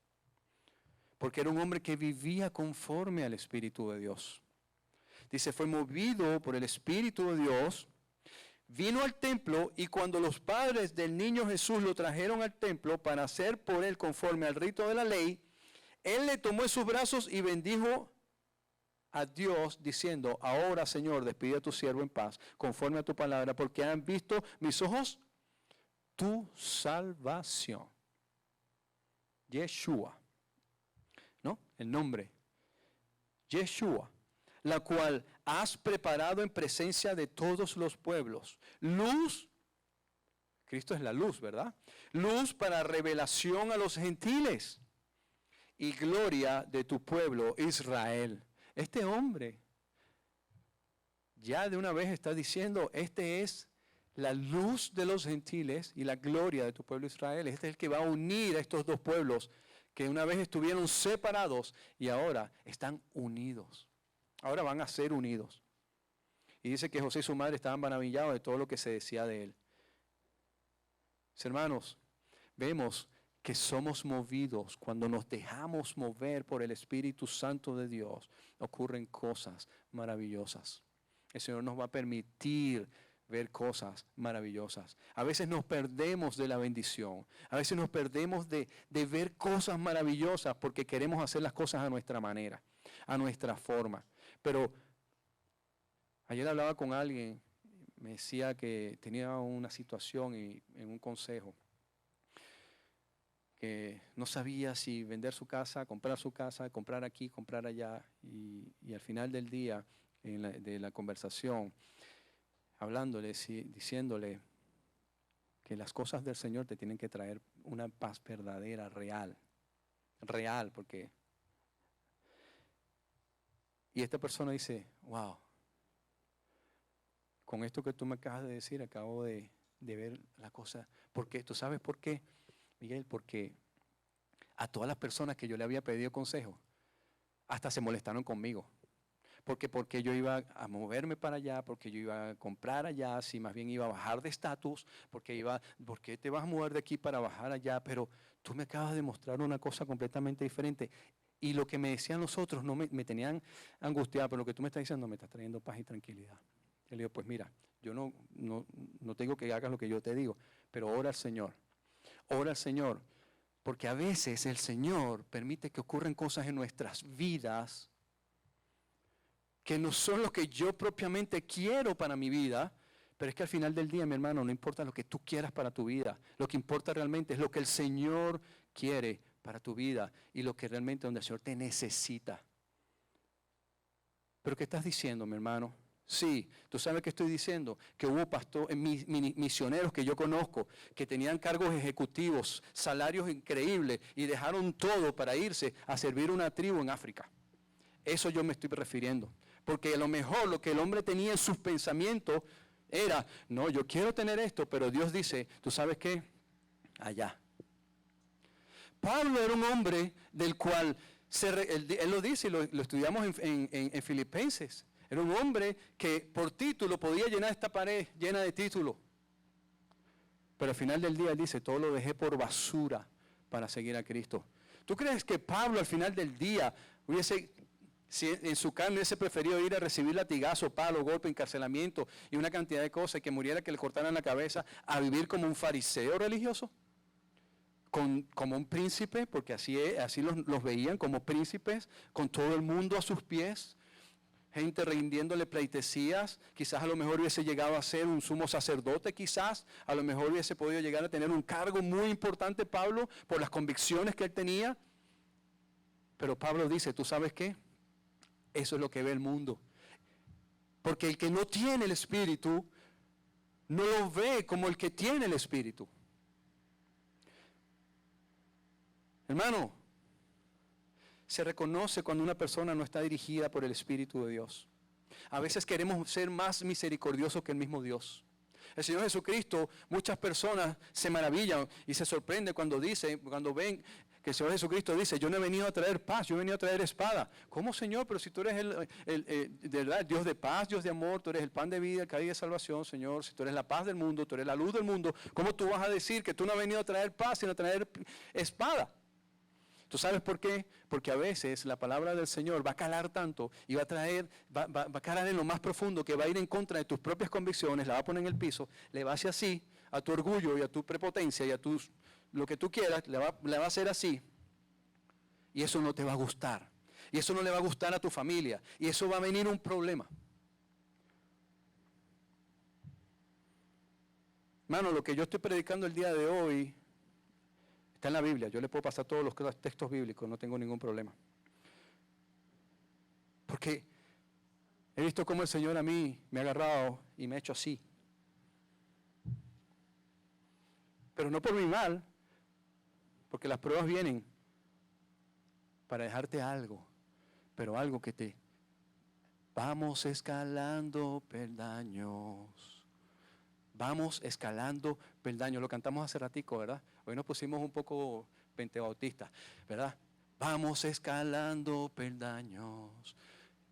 porque era un hombre que vivía conforme al Espíritu de Dios. Dice, fue movido por el Espíritu de Dios, vino al templo, y cuando los padres del niño Jesús lo trajeron al templo para hacer por él conforme al rito de la ley, él le tomó en sus brazos y bendijo a Dios diciendo, ahora Señor, despide a tu siervo en paz, conforme a tu palabra, porque han visto mis ojos tu salvación. Yeshua, ¿no? El nombre. Yeshua, la cual has preparado en presencia de todos los pueblos. Luz, Cristo es la luz, ¿verdad? Luz para revelación a los gentiles y gloria de tu pueblo Israel. Este hombre ya de una vez está diciendo, este es la luz de los gentiles y la gloria de tu pueblo Israel. Este es el que va a unir a estos dos pueblos que una vez estuvieron separados y ahora están unidos. Ahora van a ser unidos. Y dice que José y su madre estaban maravillados de todo lo que se decía de él. Hermanos, vemos que somos movidos cuando nos dejamos mover por el Espíritu Santo de Dios. Ocurren cosas maravillosas. El Señor nos va a permitir ver cosas maravillosas. A veces nos perdemos de la bendición. A veces nos perdemos de ver cosas maravillosas porque queremos hacer las cosas a nuestra manera, a nuestra forma. Pero ayer hablaba con alguien, me decía que tenía una situación y en un consejo, que no sabía si vender su casa, comprar aquí, comprar allá. Y al final del día, de la conversación, hablándole, diciéndole que las cosas del Señor te tienen que traer una paz verdadera, real, porque... Y esta persona dice, wow, con esto que tú me acabas de decir, acabo de ver la cosa. ¿Por qué? ¿Tú sabes por qué, Miguel? Porque a todas las personas que yo le había pedido consejo, hasta se molestaron conmigo. Porque yo iba a moverme para allá, porque yo iba a comprar allá, si más bien iba a bajar de estatus, ¿por qué te vas a mover de aquí para bajar allá? Pero tú me acabas de mostrar una cosa completamente diferente. Y lo que me decían los otros no me tenían angustiado, pero lo que tú me estás diciendo me está trayendo paz y tranquilidad. Yo le digo, pues mira, yo no te digo que hagas lo que yo te digo, pero ora al Señor. Ora al Señor, porque a veces el Señor permite que ocurran cosas en nuestras vidas que no son lo que yo propiamente quiero para mi vida, pero es que al final del día, mi hermano, no importa lo que tú quieras para tu vida, lo que importa realmente es lo que el Señor quiere para tu vida y lo que realmente donde el Señor te necesita. ¿Pero qué estás diciendo, mi hermano? Sí, tú sabes que estoy diciendo, que hubo misioneros que yo conozco, que tenían cargos ejecutivos, salarios increíbles y dejaron todo para irse a servir una tribu en África. Eso yo me estoy refiriendo. Porque a lo mejor lo que el hombre tenía en sus pensamientos era, no, yo quiero tener esto, pero Dios dice, ¿tú sabes qué? Allá. Pablo era un hombre del cual, él lo dice y lo estudiamos en Filipenses. Era un hombre que por título podía llenar esta pared llena de títulos. Pero al final del día él dice, todo lo dejé por basura para seguir a Cristo. ¿Tú crees que Pablo al final del día si en su carne hubiese preferido ir a recibir latigazo, palo, golpe, encarcelamiento y una cantidad de cosas, que muriera, que le cortaran la cabeza, a vivir como un fariseo religioso? Como un príncipe, porque así los veían, como príncipes, con todo el mundo a sus pies, gente rindiéndole pleitesías. Quizás a lo mejor hubiese llegado a ser un sumo sacerdote, quizás a lo mejor hubiese podido llegar a tener un cargo muy importante Pablo, por las convicciones que él tenía. Pero Pablo dice, ¿tú sabes qué? Eso es lo que ve el mundo. Porque el que no tiene el Espíritu, no lo ve como el que tiene el Espíritu. Hermano, se reconoce cuando una persona no está dirigida por el Espíritu de Dios. A veces queremos ser más misericordiosos que el mismo Dios. El Señor Jesucristo, muchas personas se maravillan y se sorprenden cuando ven que el Señor Jesucristo dice, yo no he venido a traer paz, yo he venido a traer espada. ¿Cómo, Señor? Pero si tú eres de verdad, Dios de paz, Dios de amor, tú eres el pan de vida, el cáliz de salvación, Señor. Si tú eres la paz del mundo, tú eres la luz del mundo, ¿cómo tú vas a decir que tú no has venido a traer paz, sino a traer espada? ¿Tú sabes por qué? Porque a veces la palabra del Señor va a calar tanto y va a calar en lo más profundo, que va a ir en contra de tus propias convicciones, la va a poner en el piso, le va a hacer así a tu orgullo y a tu prepotencia y a lo que tú quieras, le va a hacer así. Y eso no te va a gustar. Y eso no le va a gustar a tu familia. Y eso va a venir un problema. Hermano, lo que yo estoy predicando el día de hoy está en la Biblia. Yo le puedo pasar todos los textos bíblicos, no tengo ningún problema. Porque he visto cómo el Señor a mí me ha agarrado y me ha hecho así. Pero no por mi mal, porque las pruebas vienen para dejarte algo, pero algo que te... Vamos escalando peldaños. Vamos escalando peldaños. Lo cantamos hace ratico, ¿verdad? Hoy nos pusimos un poco pentecostistas, ¿verdad? Vamos escalando peldaños.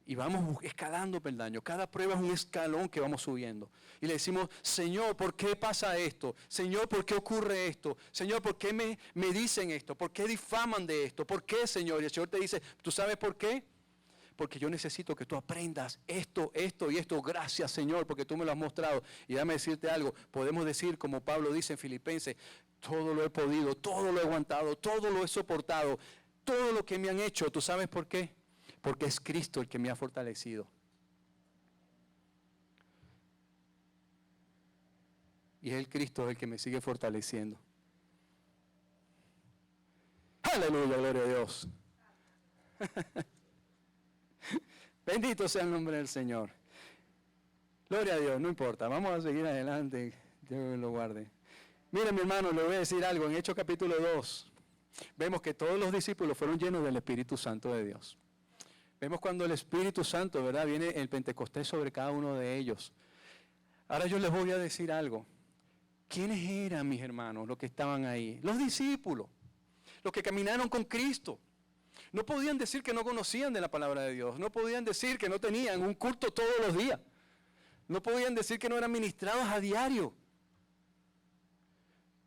Y vamos escalando peldaños. Cada prueba es un escalón que vamos subiendo. Y le decimos, Señor, ¿por qué pasa esto? Señor, ¿por qué ocurre esto? Señor, ¿por qué me dicen esto? ¿Por qué difaman de esto? ¿Por qué, Señor? Y el Señor te dice, ¿tú sabes por qué? Porque yo necesito que tú aprendas esto y esto. Gracias, Señor, porque tú me lo has mostrado. Y déjame decirte algo. Podemos decir, como Pablo dice en Filipenses, todo lo he podido, todo lo he aguantado, todo lo he soportado, todo lo que me han hecho. ¿Tú sabes por qué? Porque es Cristo el que me ha fortalecido. Y es el Cristo el que me sigue fortaleciendo. Aleluya, gloria a Dios. Bendito sea el nombre del Señor. Gloria a Dios, no importa, vamos a seguir adelante, Dios lo guarde. Mire, mi hermano, le voy a decir algo. En Hechos capítulo 2, vemos que todos los discípulos fueron llenos del Espíritu Santo de Dios. Vemos cuando el Espíritu Santo, ¿verdad?, viene el Pentecostés sobre cada uno de ellos. Ahora yo les voy a decir algo. ¿Quiénes eran, mis hermanos, los que estaban ahí? Los discípulos, los que caminaron con Cristo. No podían decir que no conocían de la palabra de Dios. No podían decir que no tenían un culto todos los días. No podían decir que no eran ministrados a diario.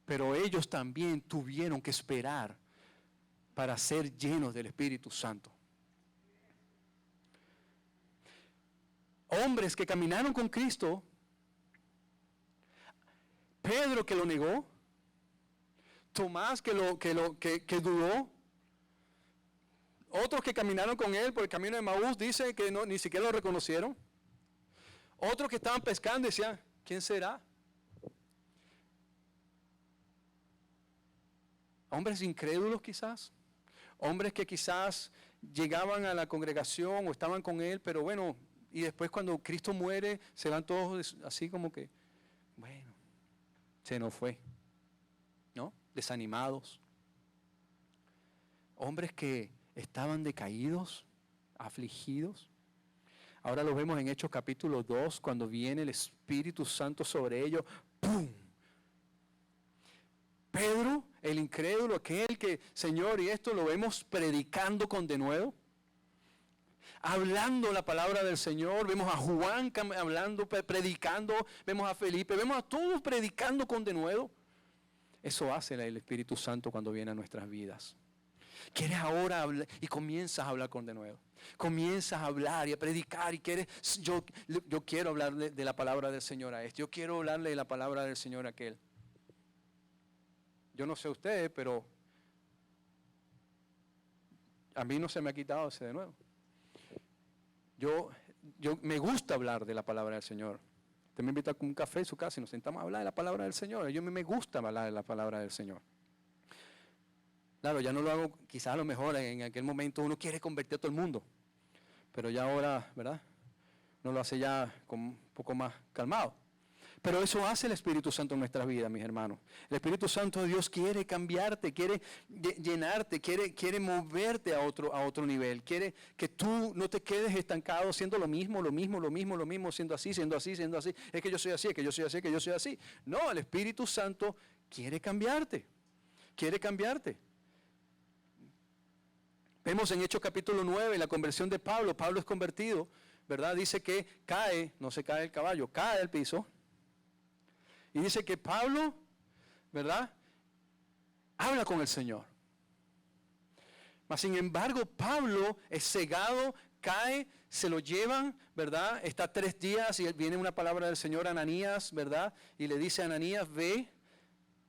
Pero ellos también tuvieron que esperar para ser llenos del Espíritu Santo. Hombres que caminaron con Cristo. Pedro que lo negó. Tomás que dudó. Otros que caminaron con él por el camino de Maús dicen que ni siquiera lo reconocieron. Otros que estaban pescando decían, ¿quién será? Hombres incrédulos quizás. Hombres que quizás llegaban a la congregación o estaban con él, pero bueno, y después cuando Cristo muere, se van todos así como que, bueno, se nos fue, ¿no? Desanimados. Hombres que estaban decaídos, afligidos. Ahora lo vemos en Hechos capítulo 2, cuando viene el Espíritu Santo sobre ellos. ¡Pum! Pedro, el incrédulo, aquel que, Señor, y esto lo vemos predicando con denuedo. hablando la palabra del Señor. Vemos a Juan hablando, predicando. Vemos a Felipe, vemos a todos predicando con denuedo. Eso hace el Espíritu Santo cuando viene a nuestras vidas. Quieres ahora hablar y comienzas a hablar con denuedo. Comienzas a hablar y a predicar y quieres, yo quiero hablarle de la palabra del Señor a este. Yo quiero hablarle de la palabra del Señor a aquel. Yo no sé ustedes, pero a mí no se me ha quitado ese denuedo. Yo me gusta hablar de la palabra del Señor. Usted me invita a un café en su casa y nos sentamos a hablar de la palabra del Señor. A mí me gusta hablar de la palabra del Señor. Claro, ya no lo hago, quizás a lo mejor en aquel momento uno quiere convertir a todo el mundo. Pero ya ahora, ¿verdad? No lo hace ya con un poco más calmado. Pero eso hace el Espíritu Santo en nuestras vidas, mis hermanos. El Espíritu Santo de Dios quiere cambiarte, quiere llenarte, quiere moverte a otro nivel. Quiere que tú no te quedes estancado haciendo lo mismo, siendo así. Es que yo soy así, es que yo soy así, es que yo soy así. No, el Espíritu Santo quiere cambiarte. Vemos en Hechos capítulo 9 la conversión de Pablo. Pablo es convertido, ¿verdad? Dice que cae, no se cae el caballo, cae al piso. Y dice que Pablo, ¿verdad? Habla con el Señor. Mas sin embargo, Pablo es cegado, cae, se lo llevan, ¿verdad? Está 3 días y viene una palabra del Señor a Ananías, ¿verdad? Y le dice a Ananías, ve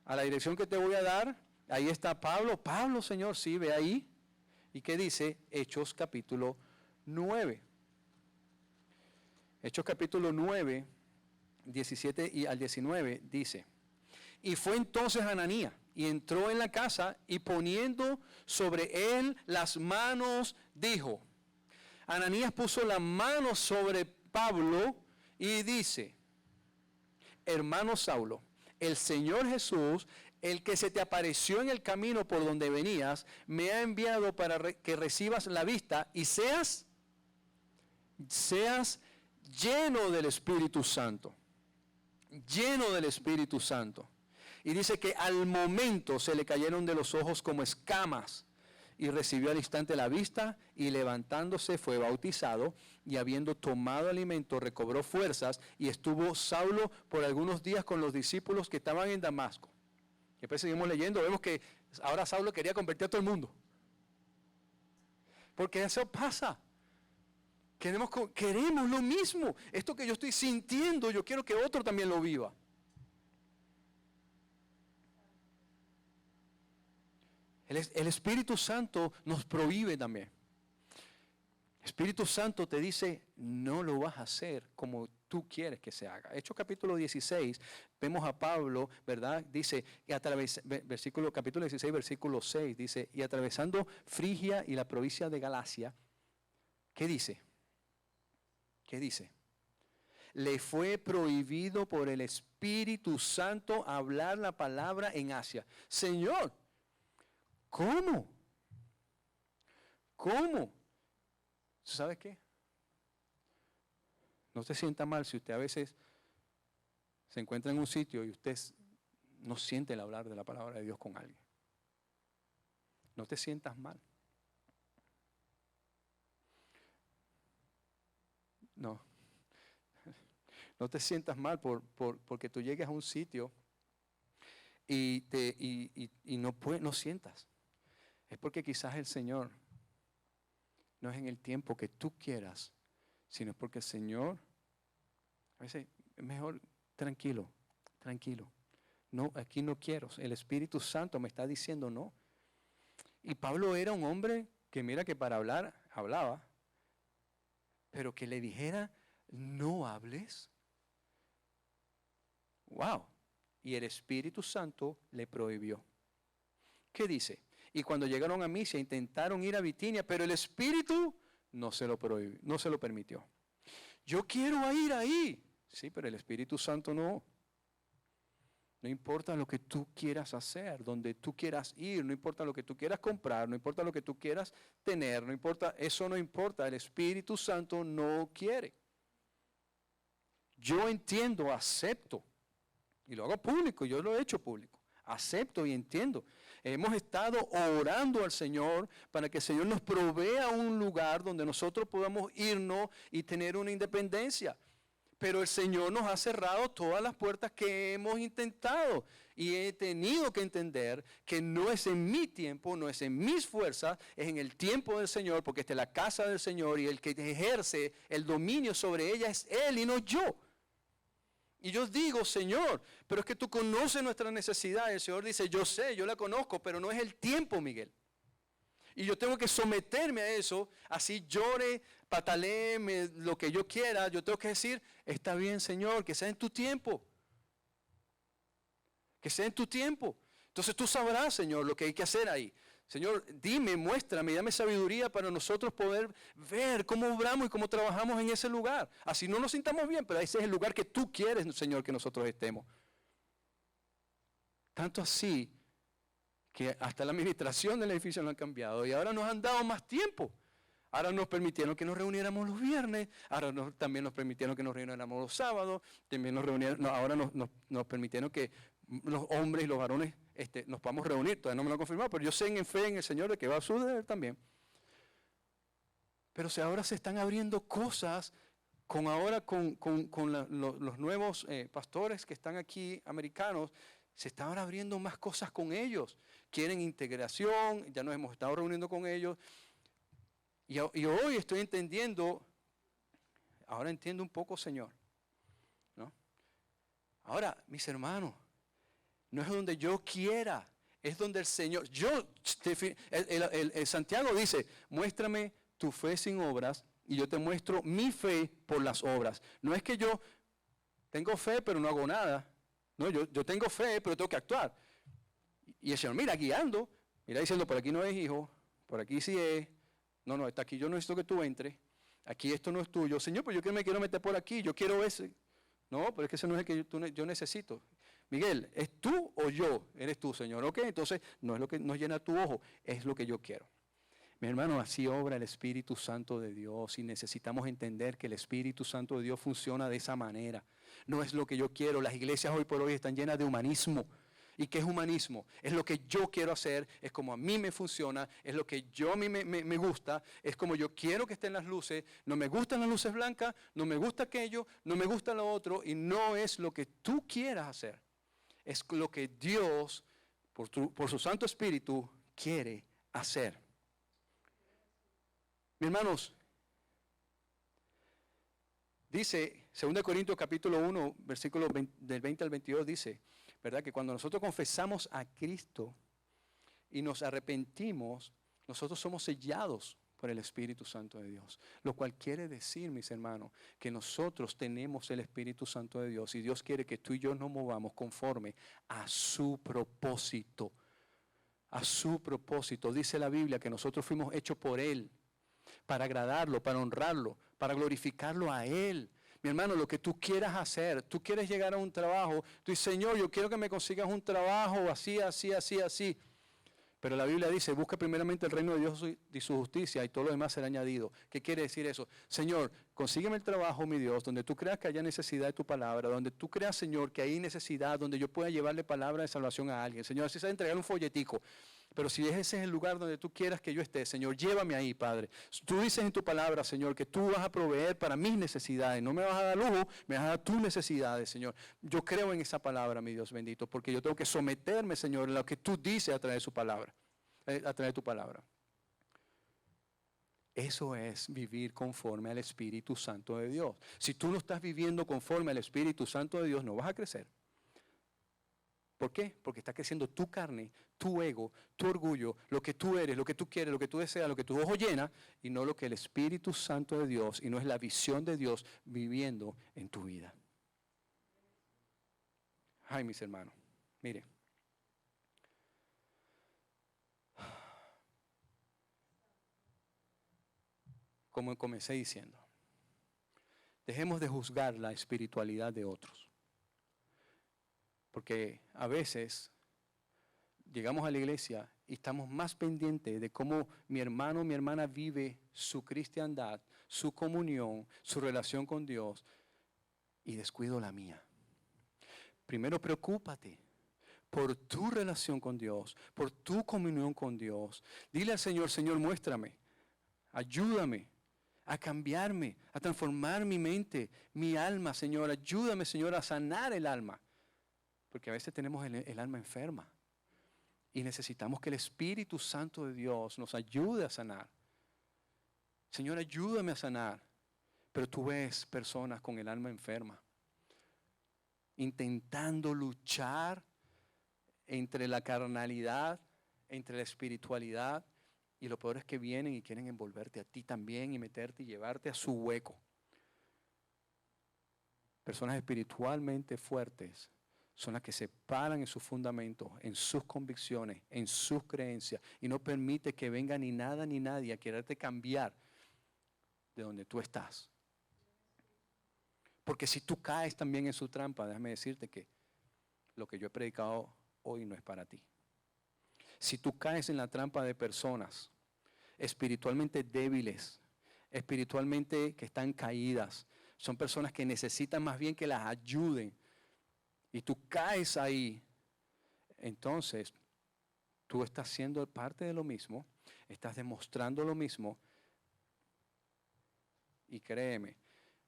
a la dirección que te voy a dar. Ahí está Pablo. Pablo, Señor, sí, ve ahí. ¿Y qué dice? Hechos capítulo 9. Hechos capítulo 9, 17 y al 19 dice, y fue entonces Ananías y entró en la casa y poniendo sobre él las manos dijo, Ananías puso la mano sobre Pablo y dice, hermano Saulo, el Señor Jesús, el que se te apareció en el camino por donde venías, me ha enviado para que recibas la vista y seas lleno del Espíritu Santo. Lleno del Espíritu Santo. Y dice que al momento se le cayeron de los ojos como escamas y recibió al instante la vista y levantándose fue bautizado y habiendo tomado alimento recobró fuerzas y estuvo Saulo por algunos días con los discípulos que estaban en Damasco. Y después seguimos leyendo, vemos que ahora Saulo quería convertir a todo el mundo. Porque eso pasa. Queremos lo mismo. Esto que yo estoy sintiendo, yo quiero que otro también lo viva. El Espíritu Santo nos prohíbe también. El Espíritu Santo te dice, no lo vas a hacer como tú quieres que se haga. Hechos capítulo 16, vemos a Pablo, ¿verdad? Dice, capítulo 16, versículo 6, dice, y atravesando Frigia y la provincia de Galacia, ¿qué dice? ¿Qué dice? Le fue prohibido por el Espíritu Santo hablar la palabra en Asia. Señor, ¿cómo? ¿Sabes qué? No se sienta mal si usted a veces se encuentra en un sitio y usted no siente el hablar de la palabra de Dios con alguien. No te sientas mal. No te sientas mal porque tú llegues a un sitio y no sientas. Es porque quizás el Señor no es en el tiempo que tú quieras, sino es porque el Señor, a veces es mejor tranquilo. No, aquí no quiero. El Espíritu Santo me está diciendo no. Y Pablo era un hombre que mira que para hablar, hablaba, pero que le dijera, no hables. Wow. Y el Espíritu Santo le prohibió. ¿Qué dice? Y cuando llegaron a Misia intentaron ir a Bitinia, pero el Espíritu no se lo prohibió, no se lo permitió. Yo quiero ir ahí. Sí, pero el Espíritu Santo no. No importa lo que tú quieras hacer, donde tú quieras ir, no importa lo que tú quieras comprar, no importa lo que tú quieras tener, no importa, eso no importa, el Espíritu Santo no quiere. Yo entiendo, acepto, y lo hago público, yo lo he hecho público. acepto y entiendo. Hemos estado orando al Señor para que el Señor nos provea un lugar donde nosotros podamos irnos y tener una independencia. Pero el Señor nos ha cerrado todas las puertas que hemos intentado. Y he tenido que entender que no es en mi tiempo, no es en mis fuerzas, es en el tiempo del Señor, porque esta es la casa del Señor y el que ejerce el dominio sobre ella es Él y no yo. Y yo digo, Señor, pero es que tú conoces nuestra necesidad. Y el Señor dice, yo sé, yo la conozco, pero no es el tiempo, Miguel. Y yo tengo que someterme a eso, así llore, patalee, lo que yo quiera. Yo tengo que decir, está bien, Señor, que sea en tu tiempo. Que sea en tu tiempo. Entonces tú sabrás, Señor, lo que hay que hacer ahí. Señor, dime, muéstrame, dame sabiduría para nosotros poder ver cómo obramos y cómo trabajamos en ese lugar. Así no nos sintamos bien, pero ese es el lugar que tú quieres, Señor, que nosotros estemos. Tanto así que hasta la administración del edificio lo han cambiado y ahora nos han dado más tiempo. Ahora nos permitieron que nos reuniéramos los viernes, ahora también nos permitieron que nos reuniéramos los sábados, también ahora nos permitieron que los hombres y los varones nos podamos reunir. Todavía no me lo han confirmado, pero yo sé en fe en el Señor de que va a suceder también. Pero ahora se están abriendo cosas con los nuevos pastores que están aquí, americanos. Se están abriendo más cosas con ellos. Quieren integración, ya nos hemos estado reuniendo con ellos. Y hoy estoy entendiendo, ahora entiendo un poco, Señor, ¿no? Ahora, mis hermanos, no es donde yo quiera, es donde el Señor, Santiago dice, muéstrame tu fe sin obras y yo te muestro mi fe por las obras. No es que yo tengo fe pero no hago nada, no, yo tengo fe pero tengo que actuar. Y el Señor mira guiando, mira diciendo, por aquí no es hijo, por aquí sí es. No, está aquí, yo no necesito que tú entres. Aquí esto no es tuyo. Señor, pues yo me quiero meter por aquí, yo quiero ese. No, pero es que ese no es el que yo necesito. Miguel, ¿es tú o yo? Eres tú, Señor. Ok, entonces no es lo que nos llena tu ojo, es lo que yo quiero. Mi hermano, así obra el Espíritu Santo de Dios y necesitamos entender que el Espíritu Santo de Dios funciona de esa manera. No es lo que yo quiero. Las iglesias hoy por hoy están llenas de humanismo. ¿Y qué es humanismo? Es lo que yo quiero hacer, es como a mí me funciona, es lo que a mí me gusta, es como yo quiero que estén las luces, no me gustan las luces blancas, no me gusta aquello, no me gusta lo otro, y no es lo que tú quieras hacer, es lo que Dios, por su Santo Espíritu, quiere hacer. Mis hermanos, dice, 2 Corintios capítulo 1, versículo del 20 al 22, dice, ¿verdad? Que cuando nosotros confesamos a Cristo y nos arrepentimos, nosotros somos sellados por el Espíritu Santo de Dios. Lo cual quiere decir, mis hermanos, que nosotros tenemos el Espíritu Santo de Dios y Dios quiere que tú y yo nos movamos conforme a su propósito. A su propósito. Dice la Biblia que nosotros fuimos hechos por Él, para agradarlo, para honrarlo, para glorificarlo a Él. Mi hermano, lo que tú quieras hacer, tú quieres llegar a un trabajo, tú dices, Señor, yo quiero que me consigas un trabajo así, así, así, así. Pero la Biblia dice, busca primeramente el reino de Dios y su justicia y todo lo demás será añadido. ¿Qué quiere decir eso? Señor, consígueme el trabajo, mi Dios, donde tú creas que haya necesidad de tu palabra, donde tú creas, Señor, que hay necesidad, donde yo pueda llevarle palabra de salvación a alguien. Señor, así se va a entregar un folletico. Pero si ese es el lugar donde tú quieras que yo esté, Señor, llévame ahí, Padre. Tú dices en tu palabra, Señor, que tú vas a proveer para mis necesidades. No me vas a dar lujo, me vas a dar tus necesidades, Señor. Yo creo en esa palabra, mi Dios bendito, porque yo tengo que someterme, Señor, a lo que tú dices a través de su palabra, a través de tu palabra. Eso es vivir conforme al Espíritu Santo de Dios. Si tú no estás viviendo conforme al Espíritu Santo de Dios, no vas a crecer. ¿Por qué? Porque está creciendo tu carne, tu ego, tu orgullo, lo que tú eres, lo que tú quieres, lo que tú deseas, lo que tu ojo llena, y no lo que el Espíritu Santo de Dios, y no es la visión de Dios viviendo en tu vida. Ay, mis hermanos, mire. Como comencé diciendo, dejemos de juzgar la espiritualidad de otros. Porque a veces llegamos a la iglesia y estamos más pendientes de cómo mi hermano o mi hermana vive su cristiandad, su comunión, su relación con Dios, y descuido la mía. Primero preocúpate por tu relación con Dios, por tu comunión con Dios. Dile al Señor, Señor, muéstrame, ayúdame a cambiarme, a transformar mi mente, mi alma, Señor. Ayúdame, Señor, a sanar el alma. Porque a veces tenemos el alma enferma y necesitamos que el Espíritu Santo de Dios nos ayude a sanar. Señor, ayúdame a sanar. Pero tú ves personas con el alma enferma, intentando luchar entre la carnalidad, entre la espiritualidad, y lo peor es que vienen y quieren envolverte a ti también y meterte y llevarte a su hueco. Personas espiritualmente fuertes son las que se paran en sus fundamentos, en sus convicciones, en sus creencias, y no permite que venga ni nada ni nadie a quererte cambiar de donde tú estás. Porque si tú caes también en su trampa, déjame decirte que lo que yo he predicado hoy no es para ti. Si tú caes en la trampa de personas espiritualmente débiles, espiritualmente que están caídas, son personas que necesitan más bien que las ayuden, y tú caes ahí, entonces tú estás siendo parte de lo mismo, estás demostrando lo mismo, y créeme,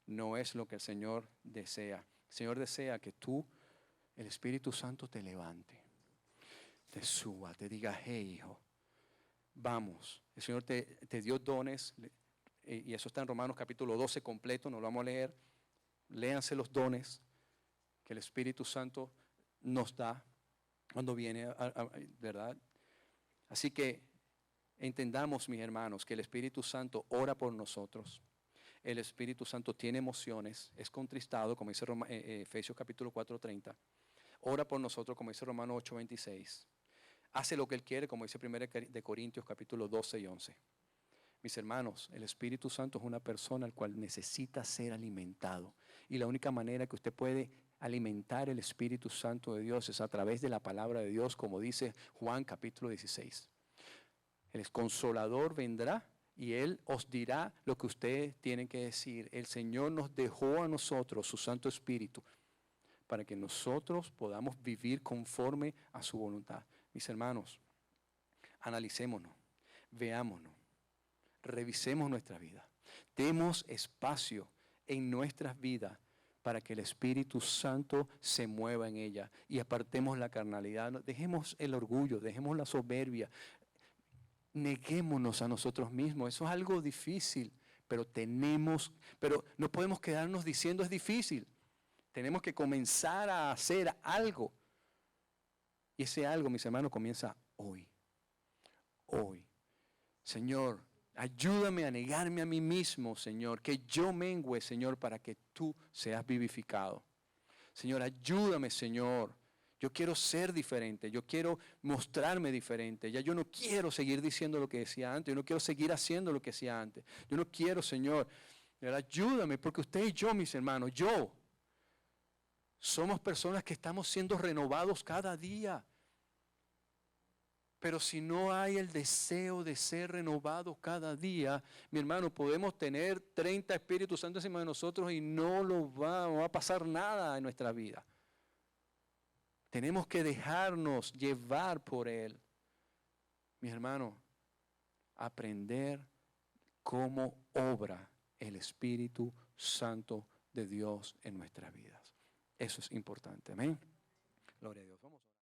no es lo que el Señor desea. El Señor desea que tú, el Espíritu Santo, te levante, te suba, te diga, hey hijo, vamos. El Señor te dio dones, y eso está en Romanos capítulo 12 completo, no lo vamos a leer. Léanse los dones que el Espíritu Santo nos da cuando viene, ¿verdad? Así que entendamos, mis hermanos, que el Espíritu Santo ora por nosotros. El Espíritu Santo tiene emociones, es contristado, como dice Efesios capítulo 4:30. Ora por nosotros, como dice Romanos 8:26. Hace lo que Él quiere, como dice 1 de Corintios capítulo 12 y 11. Mis hermanos, el Espíritu Santo es una persona al cual necesita ser alimentado. Y la única manera que usted puede alimentar el Espíritu Santo de Dios es a través de la palabra de Dios, como dice Juan capítulo 16. El Consolador vendrá y Él os dirá lo que ustedes tienen que decir. El Señor nos dejó a nosotros su Santo Espíritu para que nosotros podamos vivir conforme a su voluntad. Mis hermanos, analicémonos, veámonos, revisemos nuestra vida. Demos espacio en nuestras vidas para que el Espíritu Santo se mueva en ella y apartemos la carnalidad. Dejemos el orgullo, dejemos la soberbia. Neguémonos a nosotros mismos. Eso es algo difícil, pero no podemos quedarnos diciendo es difícil. Tenemos que comenzar a hacer algo. Y ese algo, mis hermanos, comienza hoy. Hoy. Señor, ayúdame a negarme a mí mismo, Señor, que yo mengüe, Señor, para que tú seas vivificado. Señor, ayúdame, Señor. Yo quiero ser diferente, yo quiero mostrarme diferente. Ya yo no quiero seguir diciendo lo que decía antes, yo no quiero seguir haciendo lo que hacía antes. Yo no quiero, Señor, ayúdame, porque usted y yo, mis hermanos, somos personas que estamos siendo renovados cada día. Pero si no hay el deseo de ser renovados cada día, mi hermano, podemos tener 30 Espíritus Santos encima de nosotros y no va a pasar nada en nuestra vida. Tenemos que dejarnos llevar por Él. Mis hermanos, aprender cómo obra el Espíritu Santo de Dios en nuestras vidas. Eso es importante. Amén. Gloria a Dios. Vamos.